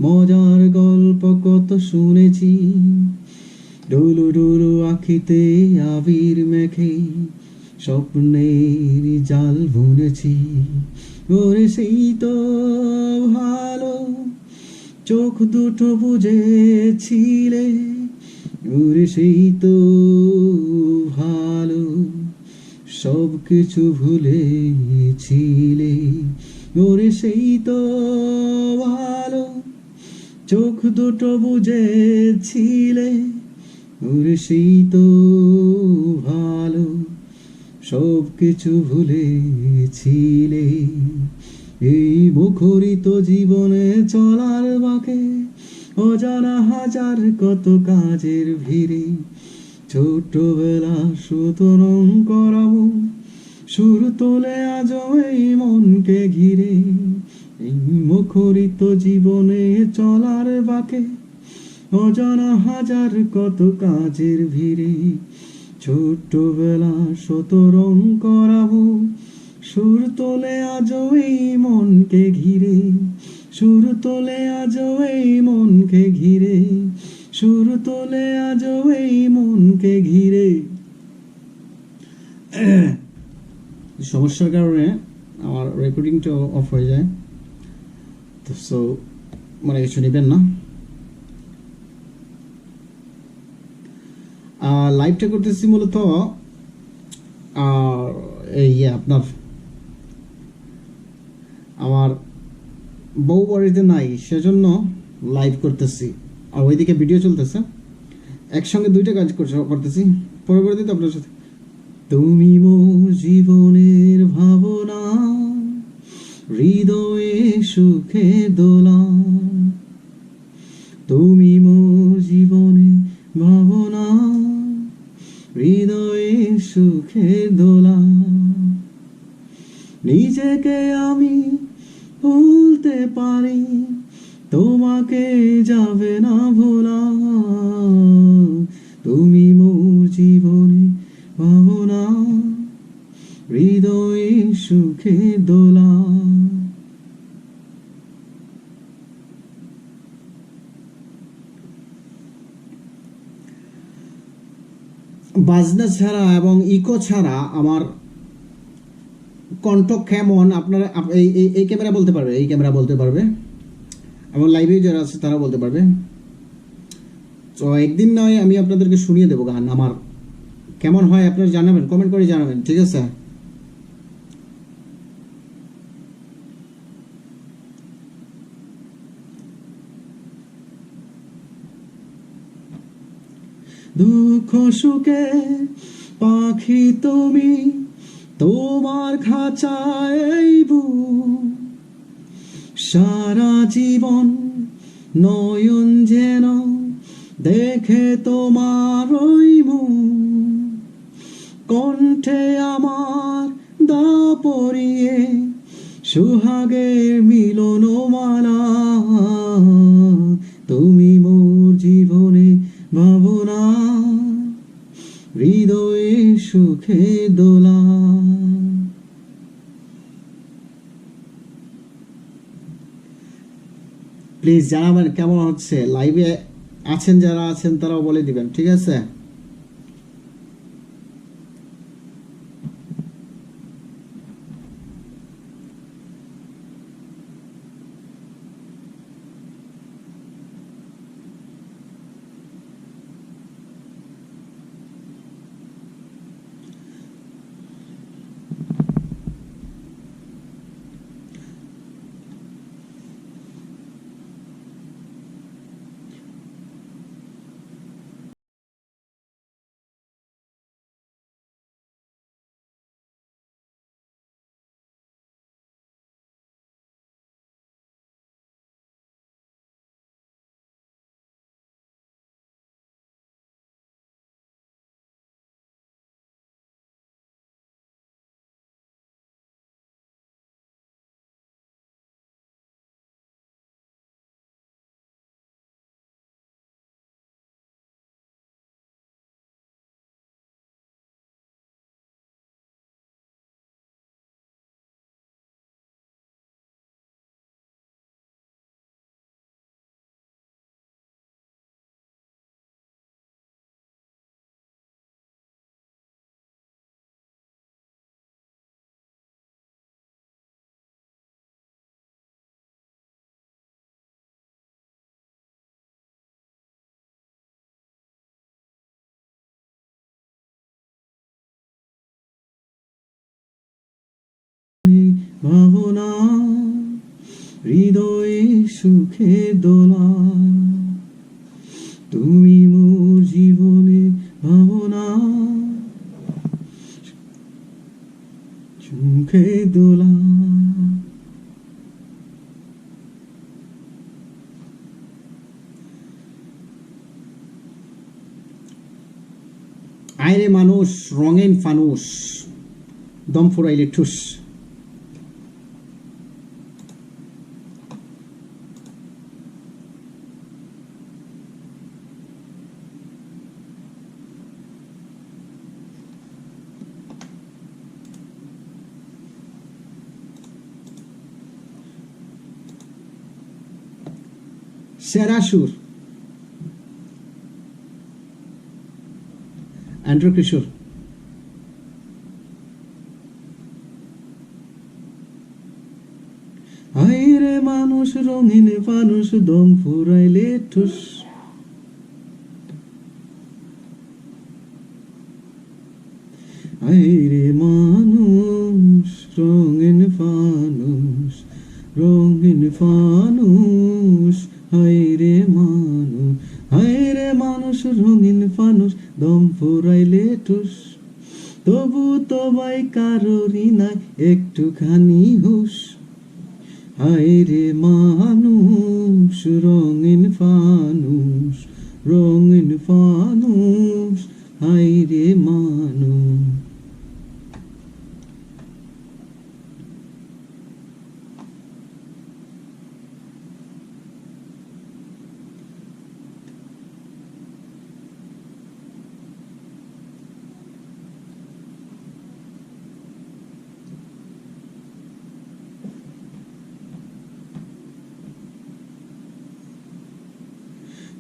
মজার গল্প কত শুনেছি, ডুলু ডুলু আখিতে আবির মেখে স্বপ্নের জাল বুনেছি। ওরে সেই তো ভালো, চোখ দুটো বুঝেছিলে, ওরে সেই তো ভালো, সব কিছু ভুলেছিলে, ওরে সেই তো ভালো, চোখ দুটো বুঝেছিলে, ওরে সেই তো ভালো, সব কিছু ভুলেছিলে। এই মুখরিত জীবনে চলার বাঁকে অজানা হাজার কত কাজের ভিড়ে, ছোটবেলা সুতরং করাবো সুর তোলে আজ এই মনকে ঘিরে। এই মুখরিত জীবনে চলার বাঁকে অজানা হাজার কত কাজের ভিড়ে, ছোটবেলা সুতরং করাবো সুর তোলে আজ এই মনকে ঘিরে, সুর তোলে আজ এই মনকে ঘিরে, সুর তোলে আজ এই মনকে ঘিরে। সমস্যার কারণে আমার রেকর্ডিংটা অফ হয়ে যায়, তো সো মানে কিছু নেবেন না। লাইভটা করতেছি মূলত এই আপনার আমার বউ বাড়িতে নাই, সেজন্য লাইভ করতেছি, আর ওইদিকে ভিডিও চলতেছে, একসঙ্গে দুইটা কাজ করতেছি। পরবর্তীতে আপনার সাথে তুমি মোর জীবনের ভাবনা, হৃদয়ে সুখে দোলা, তুমি মোর জীবনে ভাবনা, হৃদয়ে সুখে দোলা, নিজেকে আমি ভুলতে পারি, তোমাকে যাবে না ভোলা, তুমি মোর জীবনে ভাবনা, হৃদয়ে সুখে দোলা। বাজনা ছাড়া এবং ইকো ছাড়া আমার কণ্ঠ কেমন আপনারা এই ক্যামেরা বলতে পারবে, এই ক্যামেরা বলতে পারবে, এবং লাইভে যারা আছে তারা বলতে পারবে। তো একদিন নয় আমি আপনাদেরকে শুনিয়ে দেবো গান আমার কেমন হয়, আপনারা জানাবেন, কমেন্ট করে জানাবেন, ঠিক আছে? দুঃখ সুখে পাখি তুমি, তোমার খাঁচায় সারা জীবন নয়ন যেন দেখে তোমার ওই কণ্ঠে আমার দা পরিয়ে সুহাগের মিলন মালা, তুমি মোর জীবনে ভাবনা, হৃদয়ে সুখে দোলা। প্লিজ জানাবেন কেমন হচ্ছে, লাইভে আছেন যারা আছেন তারাও বলে দিবেন, ঠিক আছে? ভাবনা হৃদয়ে সুখের দোলা তুমি মোর জীবনে ভাবনা সুখের দোলা আইরে মানুষ রঙিন ফানুস দম ফুরাইলে ঠুস সেরা সুর অ্যান্ড্রু কিশোর হায়রে মানুষ রঙিন ফানুস দম ফুরাইলে ঠুস হায়রে মানুষ রঙিন ফানুস রঙিন ফানুস হায়রে মানুষ রঙিন ফানুস দম ফুরাইলে ঠুস তবু তবাই কারোরই নাই একটুখানি হুশ হায়রে মানুষ রঙিন ফানুস হায়রে মানুষ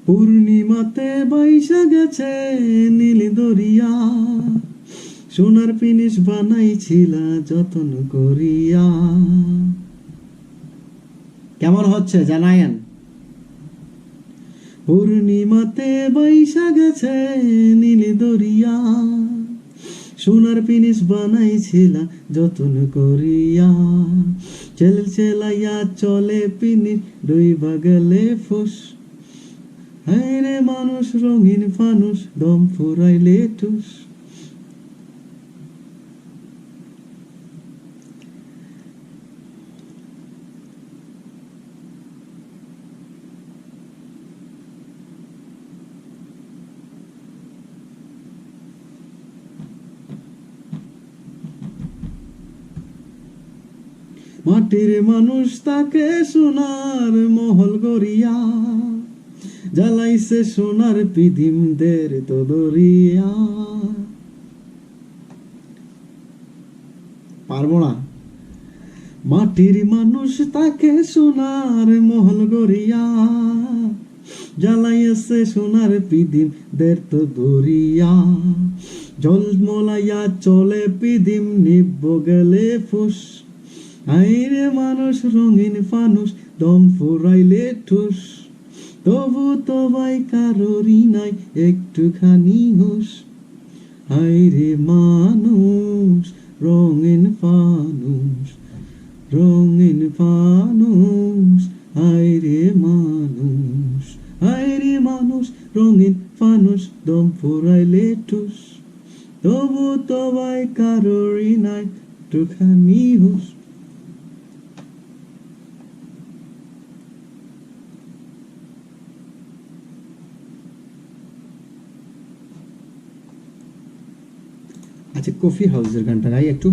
পূর্ণিমাতে বাইসা গেছে নীল দরিয়া সোনার পিনিস বানাইছিলা যতন করিয়া কেমন হচ্ছে জানায়েন পূর্ণিমাতে বাইসা গেছে নীল দরিয়া সোনার পিনিস বানাইছিলা যতন করিয়া চেল চেলাইয়া চলে পিনিস দুই বাগলে ফুস হায়রে মানুষ রঙিন ফানুস দম ফুরাইলে ঠুস মাটির মানুষ তাকে সোনার মহল গড়িয়া জ্বালাইছে সোনার পিদিমদের তো দরিয়া পারবো না মাটির মানুষ তাকে সোনার মহল গড়িয়া জ্বালাইছে সোনার পিদিমদের তো দরিয়া জলমলাইয়া চলে পিদিম নিব্ব গেলে ফুস হায়রে মানুষ রঙিন ফানুস দম ফুরাইলে ঠুস তবু তবাই কারোরই নাই একটুখানি হুশ হায়রে মানুষ রঙিন ফানুস হায়রে মানুষ রঙিন ফানুস দম ফুরাইলে ঠুস তবু তবাই কারোরই নাই একটুখানি হুশ আচ্ছা কফি হাউসের গানটা গাই একটু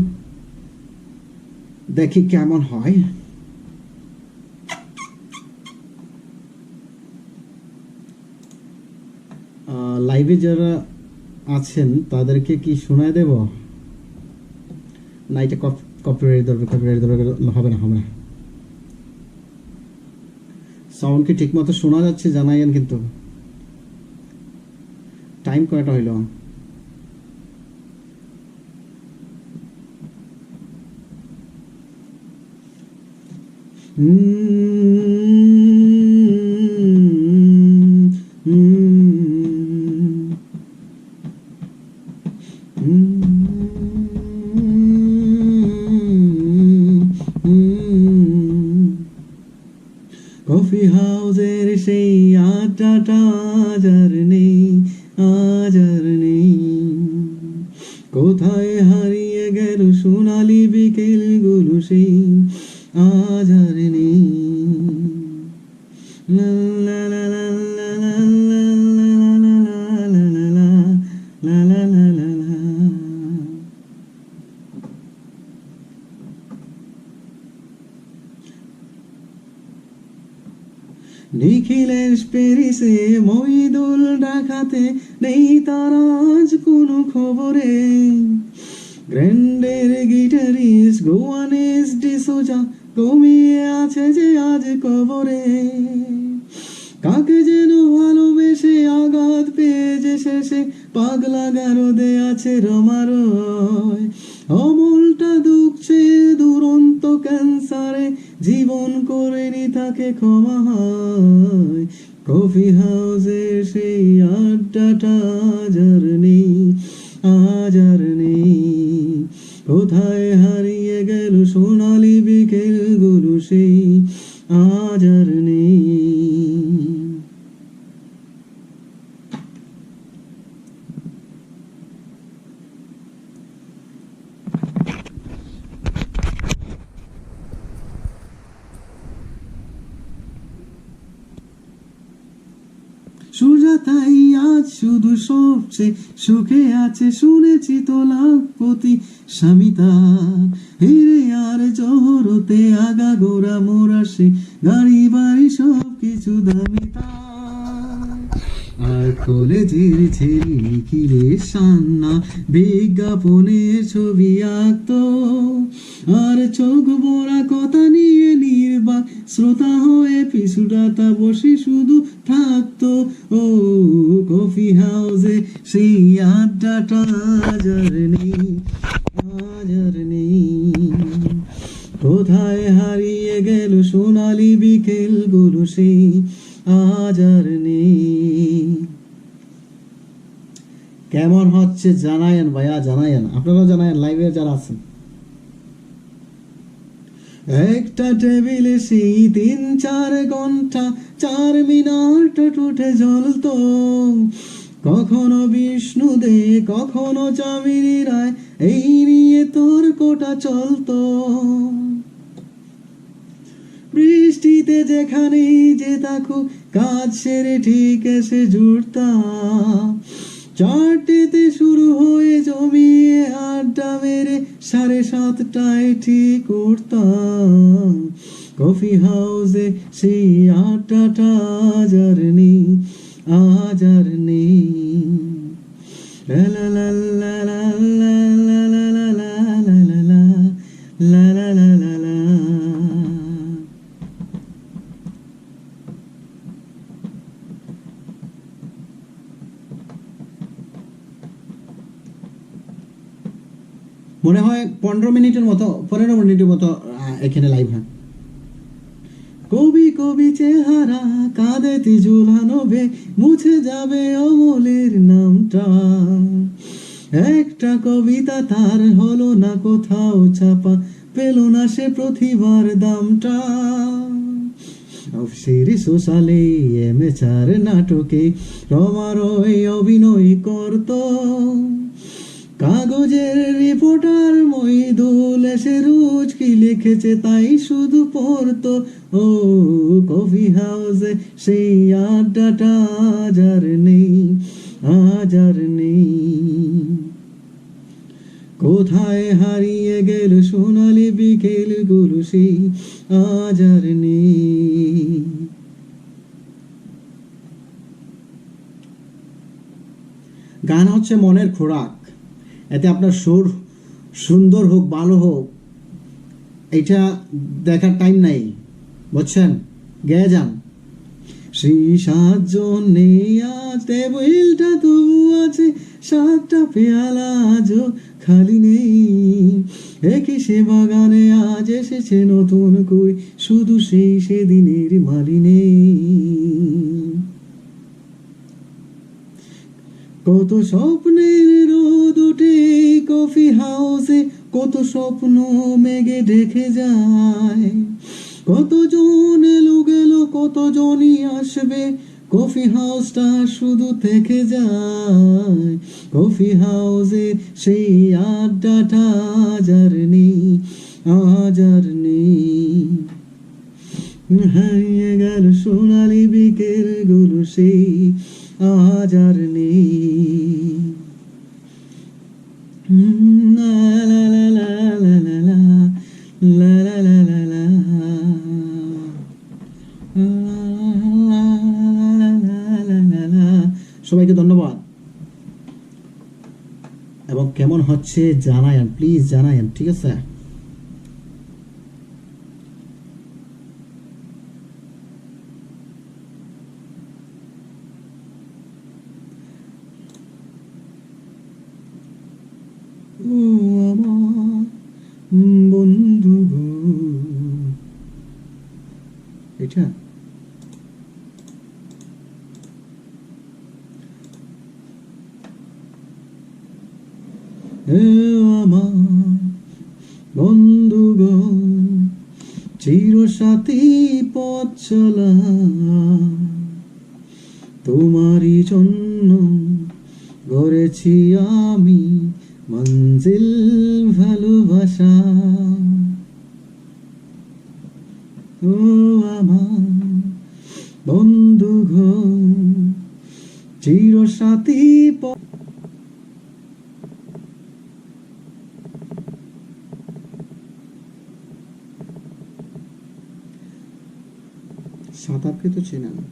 দেখি কেমন হয় লাইভে যারা আছেন তাদেরকে কি শোনায় দেব না এটা কপিরাইট হবে না সাউন্ড কি ঠিক মতো শোনা যাচ্ছে জানাইয়েন কিন্তু টাইম কয়টা হইল সোনালি বিকেলগুলো সেই আজ আর নেই। লা লা লা লা লা লা লা লা লা লা লা লা লা লা লা। নিখিলেশ পেরিসে মইদুল ঢাকাতে নেই তার আজ কোনো খবরে। গ্র্যান্ডের গিটারিস্ট গোয়ানেস ডিসোজা ঘুমিয়ে আছে যে আজ কবরে। কাকে যেন ভালোবেসে আঘাত পেয়ে যে শেষে পাগলা গারদে আছে রমারয়। অমলটা দুঃখে দুরন্ত ক্যান্সারে জীবন করেনি তাকে ক্ষমা হয়। কফি হাউসের সেই আড্ডাটা আজ আর নেই, আজ আর নেই। কোথায় হারিয়ে গেল সোনালি বিকেলগুলো সেই আজ আর নেই। সুজাতাই আজ শুধু সবচেয়ে সুখে আছে, শুনেছি তো লাখপতি স্বামী তার। হিরে আর জহরতে আগা গোড়া মোরা সে গাড়ি বাড়ি সব কিছু দামি তার। আর কলেজের ছেলে নিখিলের সান্না বিজ্ঞাপনের ছবি আঁকতো, আর চোখ ভরা কথা নিয়ে নির্বাক শ্রোতা হয়ে পিছুটাতা বসে শুধু থাকতো। ও কফি হাউসে সেই আড্ডাটা আজ আর নেই, আজ আর নেই। কোথায় হারিয়ে গেল সোনালি বিকেলগুলো সেই আজ আর নেই। কেমন হচ্ছে জানায়েন ভাইয়া, জানায়েন, আপনারাও জানায়েন লাইভে যারা আছেন। একটা টেবিলে সেই 3-4 ঘন্টা 4 মিনারটা টুটে জ্বলতো। কখনো বিষ্ণু দে কখনো চামিনী রায়, এই নিয়ে তোর কোটা চলতো। বৃষ্টিতে যেখানেই যে থাকুক কাজ সেরে ঠিক এসে জুড়তাম। 4টেতে শুরু হয়ে জমিয়ে আড্ডা মেরে 7:30টায় ঠিক উঠতাম। কফি হাউসে সেই আড্ডাটা আজ আর নেই, আজ আর নেই। লা লা লা লা লা লা লা লা লা লা লা লা লা লা লা লা। মনে হয় 15 মিনিটের মতো এখানে লাইভ হয়। কবি কবি চেহারা কাঁদেতে ঝুলানো বে মুছে যাবে অমলের নামটা। একটা কবিতা তার হলো না কোথাও ছাপা, পেল না সে প্রতিভার দামটা। অফিসেরি সোশ্যালে এমেচার নাটকে রমারয় অভিনয় করত। কাগজের রিপোর্টার মইদুল এসে রোজ কি লিখেছে তাই শুধু পড়তো। ও কফি হাউসে সেই আড্ডাটা আজ আর নেই, আজ আর নেই। কোথায় হারিয়ে গেল সোনালি বিকেলগুলো সেই আজ আর নেই। গান হচ্ছে মনের খোরাক, এতে আপনার সুর সুন্দর হোক ভালো হোক এটা দেখার টাইম নাই, বুঝছেন? গেয়ে যান। সেই 7 জন নেই আজ টেবিলটা তবু আছে, 7টা পেয়ালা আজও খালি নেই। একই সে বাগানে আজ এসেছে নতুন কই, শুধু সেই সেদিনের মালি নেই। কত স্বপ্নের রোদ ওঠে কফি হাউসে, কত স্বপ্ন মেঘে ঢেকে যায়। কতজন এলো গেল কতজনই আসবে, কফি হাউসটা শুধু থেকে যায়, কফি হাউসের সেই আড্ডাটা আজ আর নেই, আজ আর নেই। হারিয়ে গেল সোনালি বিকেল গুলো সেই আজ আর নেই। লা লা লা লা লা লা লা, লা লা লা লা লা, সবাইকে ধন্যবাদ এবং কেমন হচ্ছে জানায়েন, প্লিজ জানায়েন, ঠিক আছে? ও আমার বন্ধু গো, এটা আমার বন্ধু গো, চিরসাথী পথ চলা, তোমারই জন্য গড়েছি আমি মঞ্জিল ভালোবাসা। ও আমার বন্ধু গো, চিরসাথী পথ। সাঁতারকে তো চেনা না।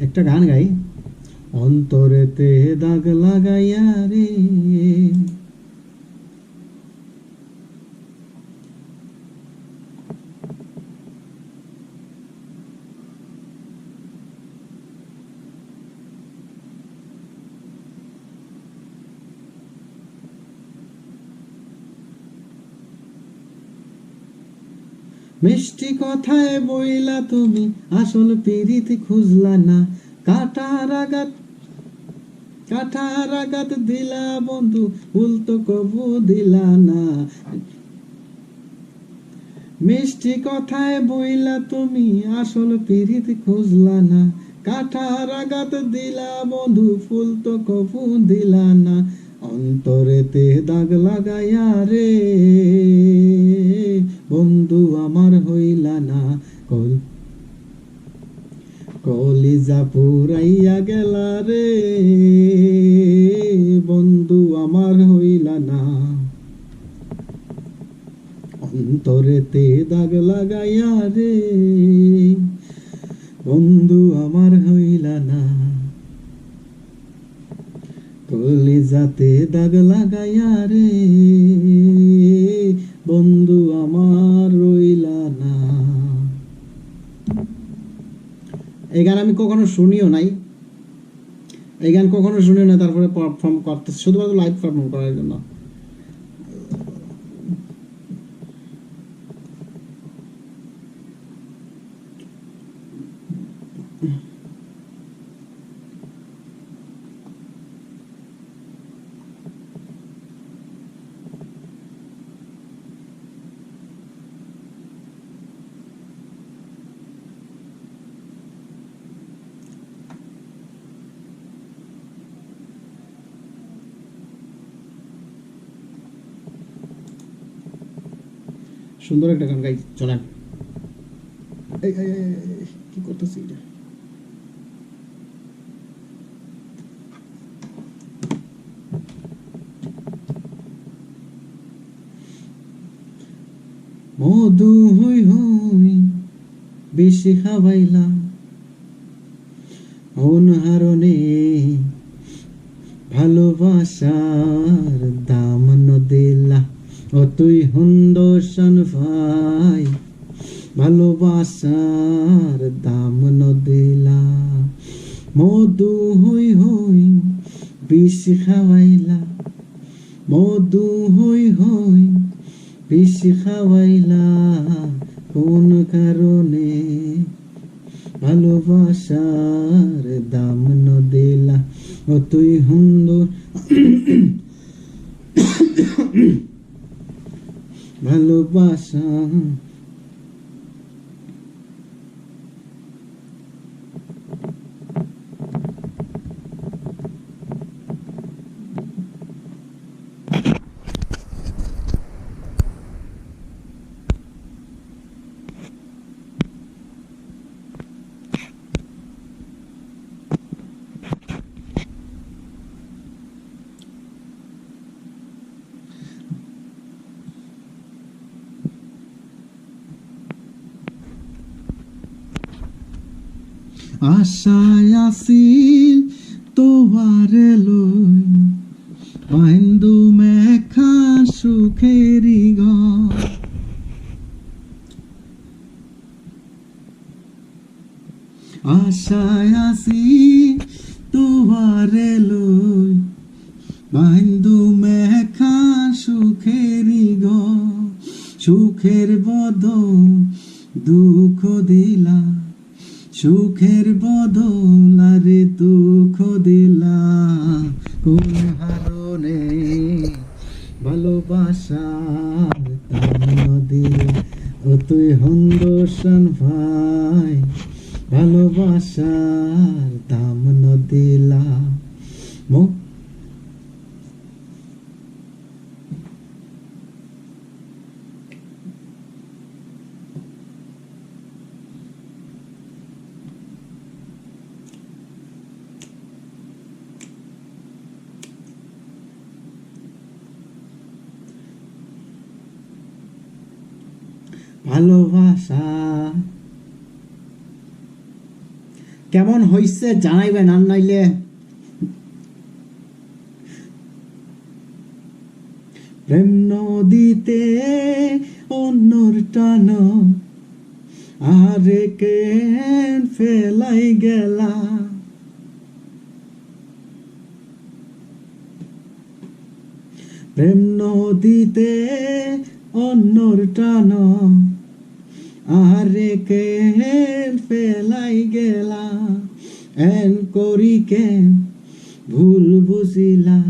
একটা গান গাই, অন্তরেতে দাগ লাগাইয়া রে, মিষ্টি কথায় বইলা তুমি আসল পিরিত খুঁজলা না, কাটার আঘাত দিলা বন্ধু, উল্টো কবু দিলা না। মিষ্টি কথায় বইলা তুমি আসল পিরিত খুঁজলা না, কাটার আঘাত দিলা বন্ধু, ফুল তো কবু দিলা না। অন্তরেতে দাগ লাগাইয়া রে বন্ধু আমার হইলা না, কলিজা পুরাইয়া গেলা রে বন্ধু আমার হইলা না। অন্তরেতে দাগ লাগাইয়া রে বন্ধু আমার হইলা না, কলিজাতে দাগ লাগাইয়া রে বন্ধু আমার রইলা না। এই গান আমি কখনো শুনিও নাই, এই গান কখনো শুনিও না, তারপরে পারফর্ম করতে শুধুমাত্র লাইভ পারফর্ম করার জন্য। সুন্দর একটা গান গাই, চলেন। কি করতেছি এটা? মধু হই হই বেশি খাওয়াইলা অনহারণে ভালোবাসার দাম নদিলা ও তুই হুন্দোষণ ভাই ভালোবাসার দাম নদিলা মধু হই হই বিষ খাওয়াইলা মধু হই হই বিষ খাওয়াইলা কোন কারণে ভালোবাসার দাম নদিলা ও তুই হুন্দর ভালোবাসা আশায় আসিল তোয়ারে লই বাইন্দু মেখা সুখেরি ঘর আশায় আসিল তোয়ারে লই বাইন্দু মেখা সুখেরি ঘর সুখের বদল দুঃখ দিলা সুখের বদল আরে দুঃখ দিলা কোন হারণে ভালোবাসার দাম দিলা ও তুই হন্দোষণ ভাই ভালোবাসার দাম দিলা ভালোবাসা কেমন হইছে জানাইবেন আর নাইলে প্রেম নদীতে অন্যর টান আরে কেন ফেলাই গেলা প্রেম নদীতে অন্যর টান আরে কেন ফেলাই গেলা এন করি কেন ভুল বুঝিলা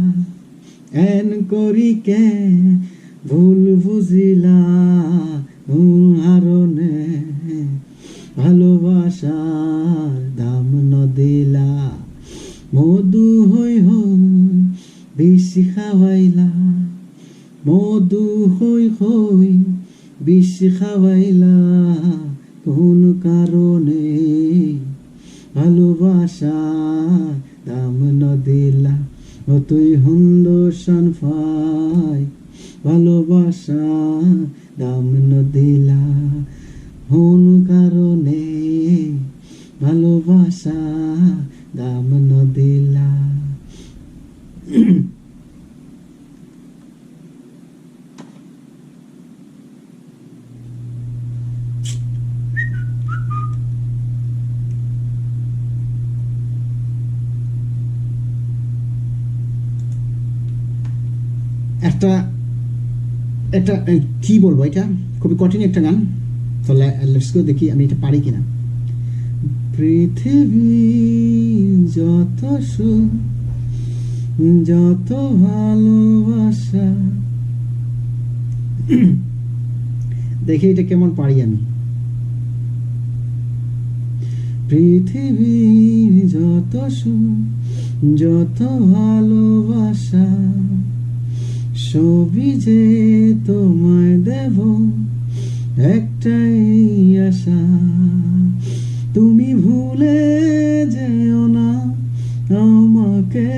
এন করি কেন ভুল বুঝিলা হারণে ভালোবাসার দাম নদিলা মধু হই হই বেশি খাওয়াইলা মধু হই হই বিষ খাওয়াইলা কোন কারণে ভালোবাসা দাম নদিলা ও তুই হুন্দোষণ ভাই ভালোবাসা দাম নদিলা কোন কারণে ভালোবাসা দাম নদিলা একটা একটা কি বলবো, এটা খুবই কঠিন একটা গান। তো লেটস গো, দেখি আমি এটা পারি কিনা। পৃথিবী যত সুখ যত ভালোবাসা, দেখি এটা কেমন পারি আমি। পৃথিবী যত সুখ যত ভালোবাসা, সবই যে তোমায় দেব একটাই আশা, তুমি ভুলে যেও না আমাকে,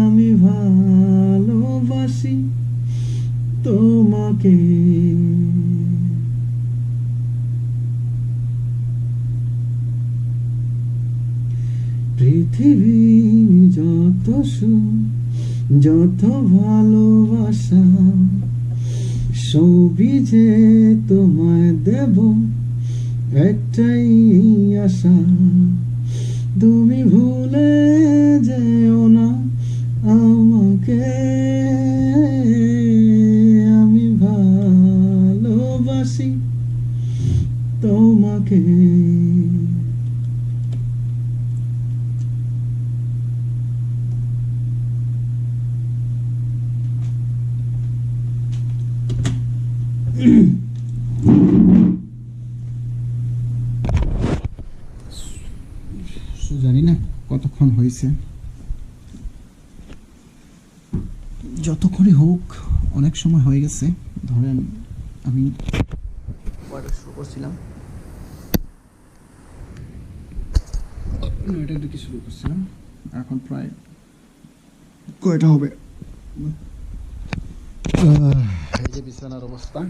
আমি ভালোবাসি তোমাকে। পৃথিবীর যত সুখ যত ভালোবাসা সবই যে তোমায় দেব একটাই আশা তুমি ভুলে যেও না আমাকে আমি ভালোবাসি তোমাকে জানি না কতক্ষণ হয়েছে, যতক্ষণই হোক অনেক সময় হয়ে গেছে। ধরেন আমি শুরু করছিলাম 9টার দিকে শুরু করছিলাম, এখন প্রায় কয়টা হবে? এই যে বিছানার অবস্থা,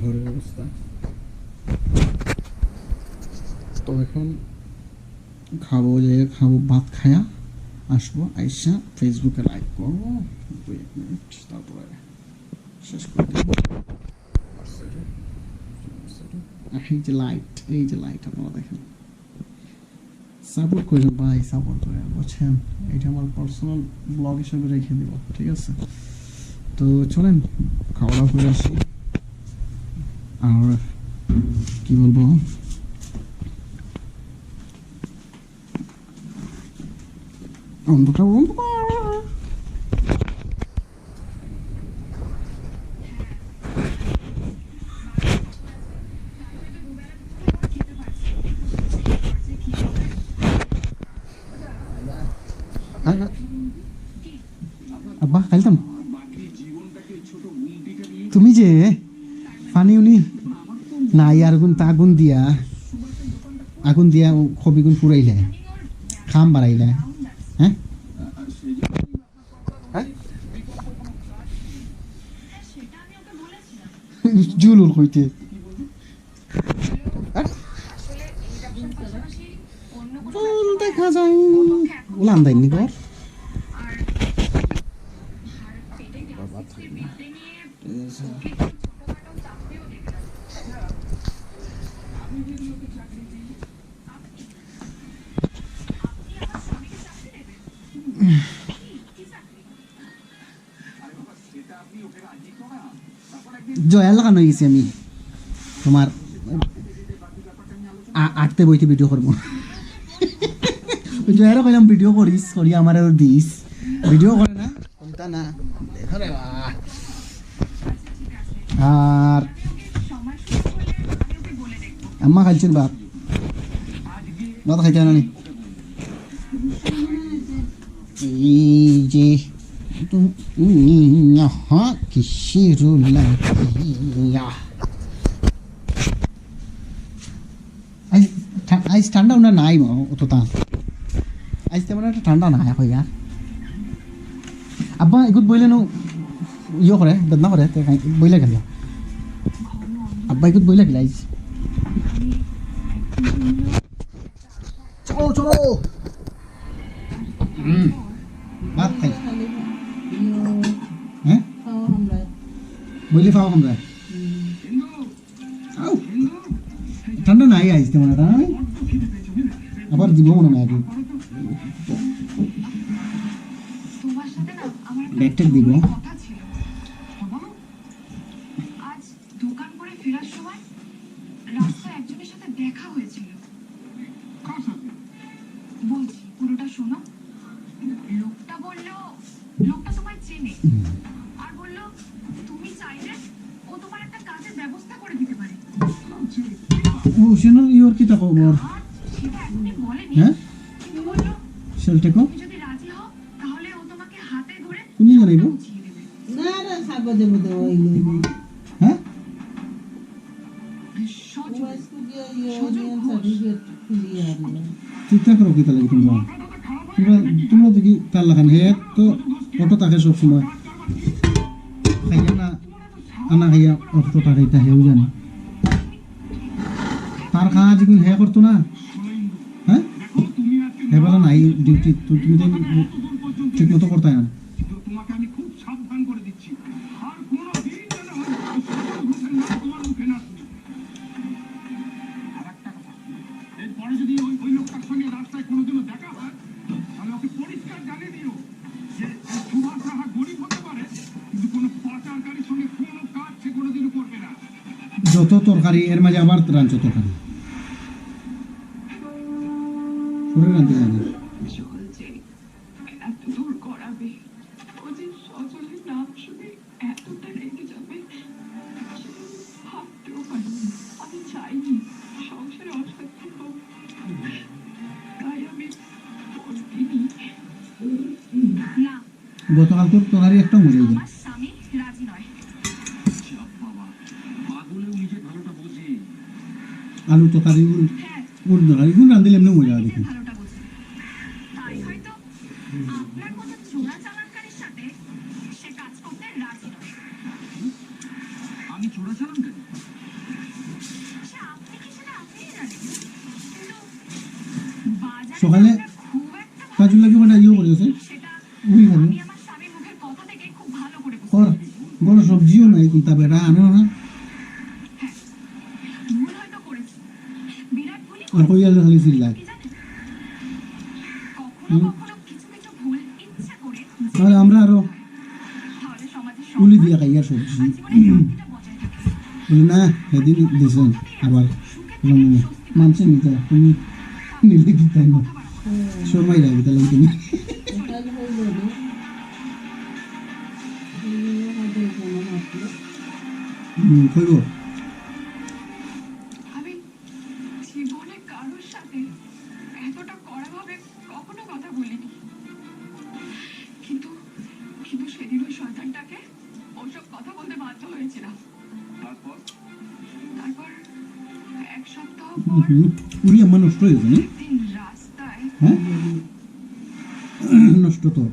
ঘরের অবস্থা। তো এখন খাবো, যে খাবো, ভাত খায়া আসবো, আইসা ফেসবুকে লাইক করবো 2 মিনিট, তারপরে শেষ করে দেবো। এই যে লাইট, এই যে লাইট আপনারা দেখেন, সাপোর্ট করেন ভাই, সাপোর্ট করে বুঝছেন। এটা আমার পার্সোনাল ব্লগ হিসেবে রেখে দিব, ঠিক আছে? তো চলেন খাওয়া দাওয়া করে আসি। আর কি বলবো, অন্ধকার আব্বা খাইতাম। তুমি যে পানি উনি নাই আগুন দিয়া খবিগুন পুরাইলে, খাম বাড়াইলে, হ্যাঁ জুলুল কইতে দেখা যায় ওলান দেয়নি ঘর। জয়া লাগানো গেছি আমি তোমার আটতে বইতে ভিডিও করবো। জয়ারও কইলাম ভিডিও করিস, করি আমার দিস, ভিডিও করে না কোনটা না। আর আম্মা খাইছেন ভাত খাইতে না নি? এই যে আইস ঠান্ডা উনা নাই অতটা, আইস তেমন একটা ঠান্ডা নাই হইয়া। আব্বা এগুত বইলে নো ইয়ে করে, বেদনা করে, বইলে গেল আব্বা এগুত বইলে গেল। আইস চলো চলো ভাত খাই, হ্যাঁ বইলে খাওয়া কম যায়। ঠান্ডা নাই আইস তেমন একটা, আবার দিব মনে হয় আগে ব্যাগটা দিব। ইয়োর কি তা খবর? হ্যাঁ সেলটা কো তুমি জানাইব না না সাগো দেব তো ওইলো, হ্যাঁ চিন্তা করো কি তাহলে তোমরা দেখি তার লাগান হে তো অটো থাকে সব সময় খাইয়া না আনা খাইয়া অটো থাকে, এটা হেউ জানি তার খাওয়া যেগুলো হে করতো না, হ্যাঁ এবার নাই ডিউটি তুমি তো ঠিক মতো করতে না তোমাকে আমি খুব সাবধান করে দিচ্ছি আর কোনো দিন যেন হোসেন না তোমার মুখে না শুনি। আর একটা কথা, এরপরে যদি ওই লোকটার সঙ্গে রাস্তায় কোনোদিনও দেখা হয় তাহলে ওকে পরিষ্কার জানিয়ে দিও যে সুভাষ রাহা গরিব হতে পারে কিন্তু কোনো পাচারকারীর সঙ্গে কোনো কাজ সে কোনোদিনও করবে না। যত তরকারি এর মাঝে আবার রাঞ্চ তরকারি করে রাঁধতে জানে চলছে এত দূর করাবে ও যে সজলের নাম শুনে এতটা রেগে যাবে ভাবতেও পারিনি। আমি চাইনি সংসারে অশান্তি হোক, তাই আমি দিনই না গতকাল তোর তরকারি একটা মজাই দেয় আমার স্বামী রাজি নয়। বাবা পাগলেও নিজের ভালোটা বোঝে। আলু তরকারি উড় তরকারি এগুলো রাঁধলে এমনি মজা দেখি ভালোটা বোঝে, তাই হয়তো আপনার মতো চোরাচালানকারীর সাথে সে কাজ করতে রাজি নয়। আমি চোরাচালান কেন? সে আপনি কি সেটা আপনিই জানেন, কিন্তু বাজারে সকালে আপনার খুব একটা ভালো কাজু লাগে মানে ইয়ে করেছে সেটা উড়ি খাবে আমি আমার স্বামীর মুখের কথা থেকে খুব ভালো করে বুঝতে কর বড় সবজিও নাই কিন্তু বেটা আনো না ভুল হয়তো করেছি, বিরাট ভুলই আর কই আলু খালি চিল্লায় কি জানেন, কখনো কখনো কিছু কিছু ভুল ইচ্ছা করে তাহলে আমরা আরো তাহলে সমাজে উলি দিয়ে খাই আর সবজি শান্তিটা বজায় থাকে। বলে না সেদিন দিছেন আবার মানছে নিতে তুমি নিলে কি তাই না শর্মাই লাগবে তাহলে তুমি তাহলে হইল না আমাদের কোনো মাত্র কইব আমি জীবনে কারোর সাথে এতটা কড়াভাবে কখনো কথা বলিনি, কিন্তু কিন্তু সেদিন ওই শয়তানটাকে ওসব কথা বলতে বাধ্য হয়েছিলাম। তারপর তারপর এক সপ্তাহ পর উড়ি আমার নষ্ট হয়ে গেছে না একদিন রাস্তায় হ্যাঁ নষ্ট তো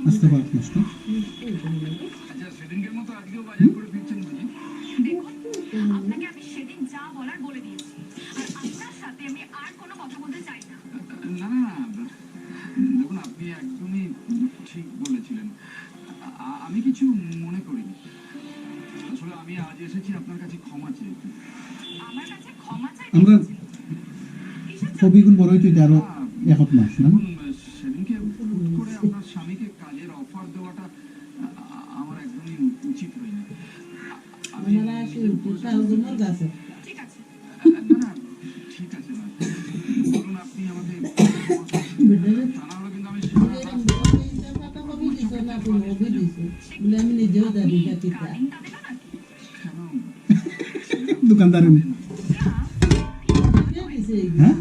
আসতে পার নষ্ট আচ্ছা সেদিনকের মতো আজকেও বাজার করে ফিরছেন বুঝি? দেখুন, আপনাকে আমি সেদিন যা বলার বলে দিয়েছি, আর আপনার সাথে আমি আর কোনো কথা বলতে চাই না। না না দেখুন আপনি একদমই ঠিক বলেছিলেন। আমি কিছু মনে করিনি। আসলে আমি আজ এসেছি আপনার কাছে ক্ষমা চেয়ে। আমার কাছে ক্ষমা চাইতে আমরা এসেছিলেন। কিসের জন্য? কবিগুণ বড় হইতে আরো একত মাস না দেখুন সেদিনকে হুট করে আপনার স্বামীকে কাজের অফার দেওয়াটা আমার একদমই উচিত হয়নি। আমি আমরা আসি সাউজনের গাছে ঠিক আছে, না না ঠিক আছে না বলুন আপনি আমাকে বিদ্যালয়ে তা না হলে কিন্তু আমি সারা রাত কবি দিছ না তুমি কবি দিছ বলে আমি নিজেও দাবি কাটিতা কালিংটা দেবে নাকি? কেন দোকানদার কে দিছে হ্যাঁ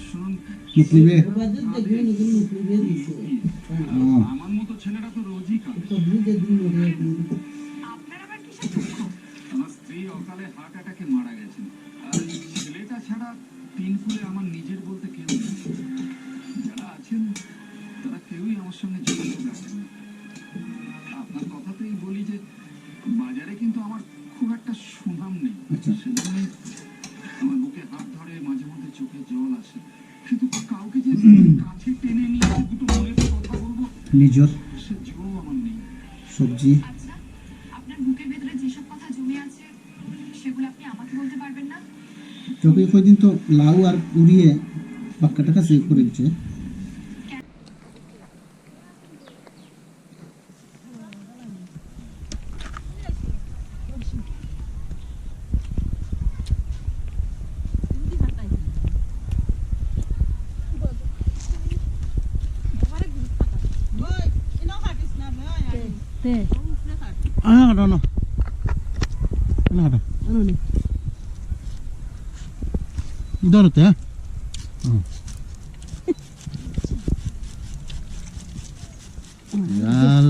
শুনুন মুতলিবে বাজার দেখবে নতুন মুখে দিছে আমার মতো ছেলেরা তো রোজই কাঁদে। কবি যে দিন মরে দিন আপনার আবার কিসের দুঃখ? আমার স্ত্রী অকালে হার্ট অ্যাটাকে মারা গেছেন আর ছেলেটা ছাড়া তিন ফুলে আমার নিজের বলতে কেউ নেই। যারা আছেন তারা কেউই আমার সঙ্গে যোগাযোগ রাখেন না। আপনার কথাতেই বলি যে বাজারে কিন্তু আমার খুব একটা সুনাম নেই। আচ্ছা। সেজন্যই আমার বুকে হাত ধরে মাঝে মধ্যে চোখে জল আসে, কিন্তু কাউকে যে কাছে টেনে নিয়ে দুটো মনের কথা বলবো নিজের সে জো আমার নেই। সবজি আচ্ছা, আপনার বুকের ভেতরে যেসব কথা জমে আছে সেগুলো আপনি আমাকে বলতে পারবেন না? তোকে কয়দিন তো লাউ আর উড়িয়ে পাক্কা টাকা সেভ করে দিচ্ছে কাটা না কাটা ধরতে হ্যাঁ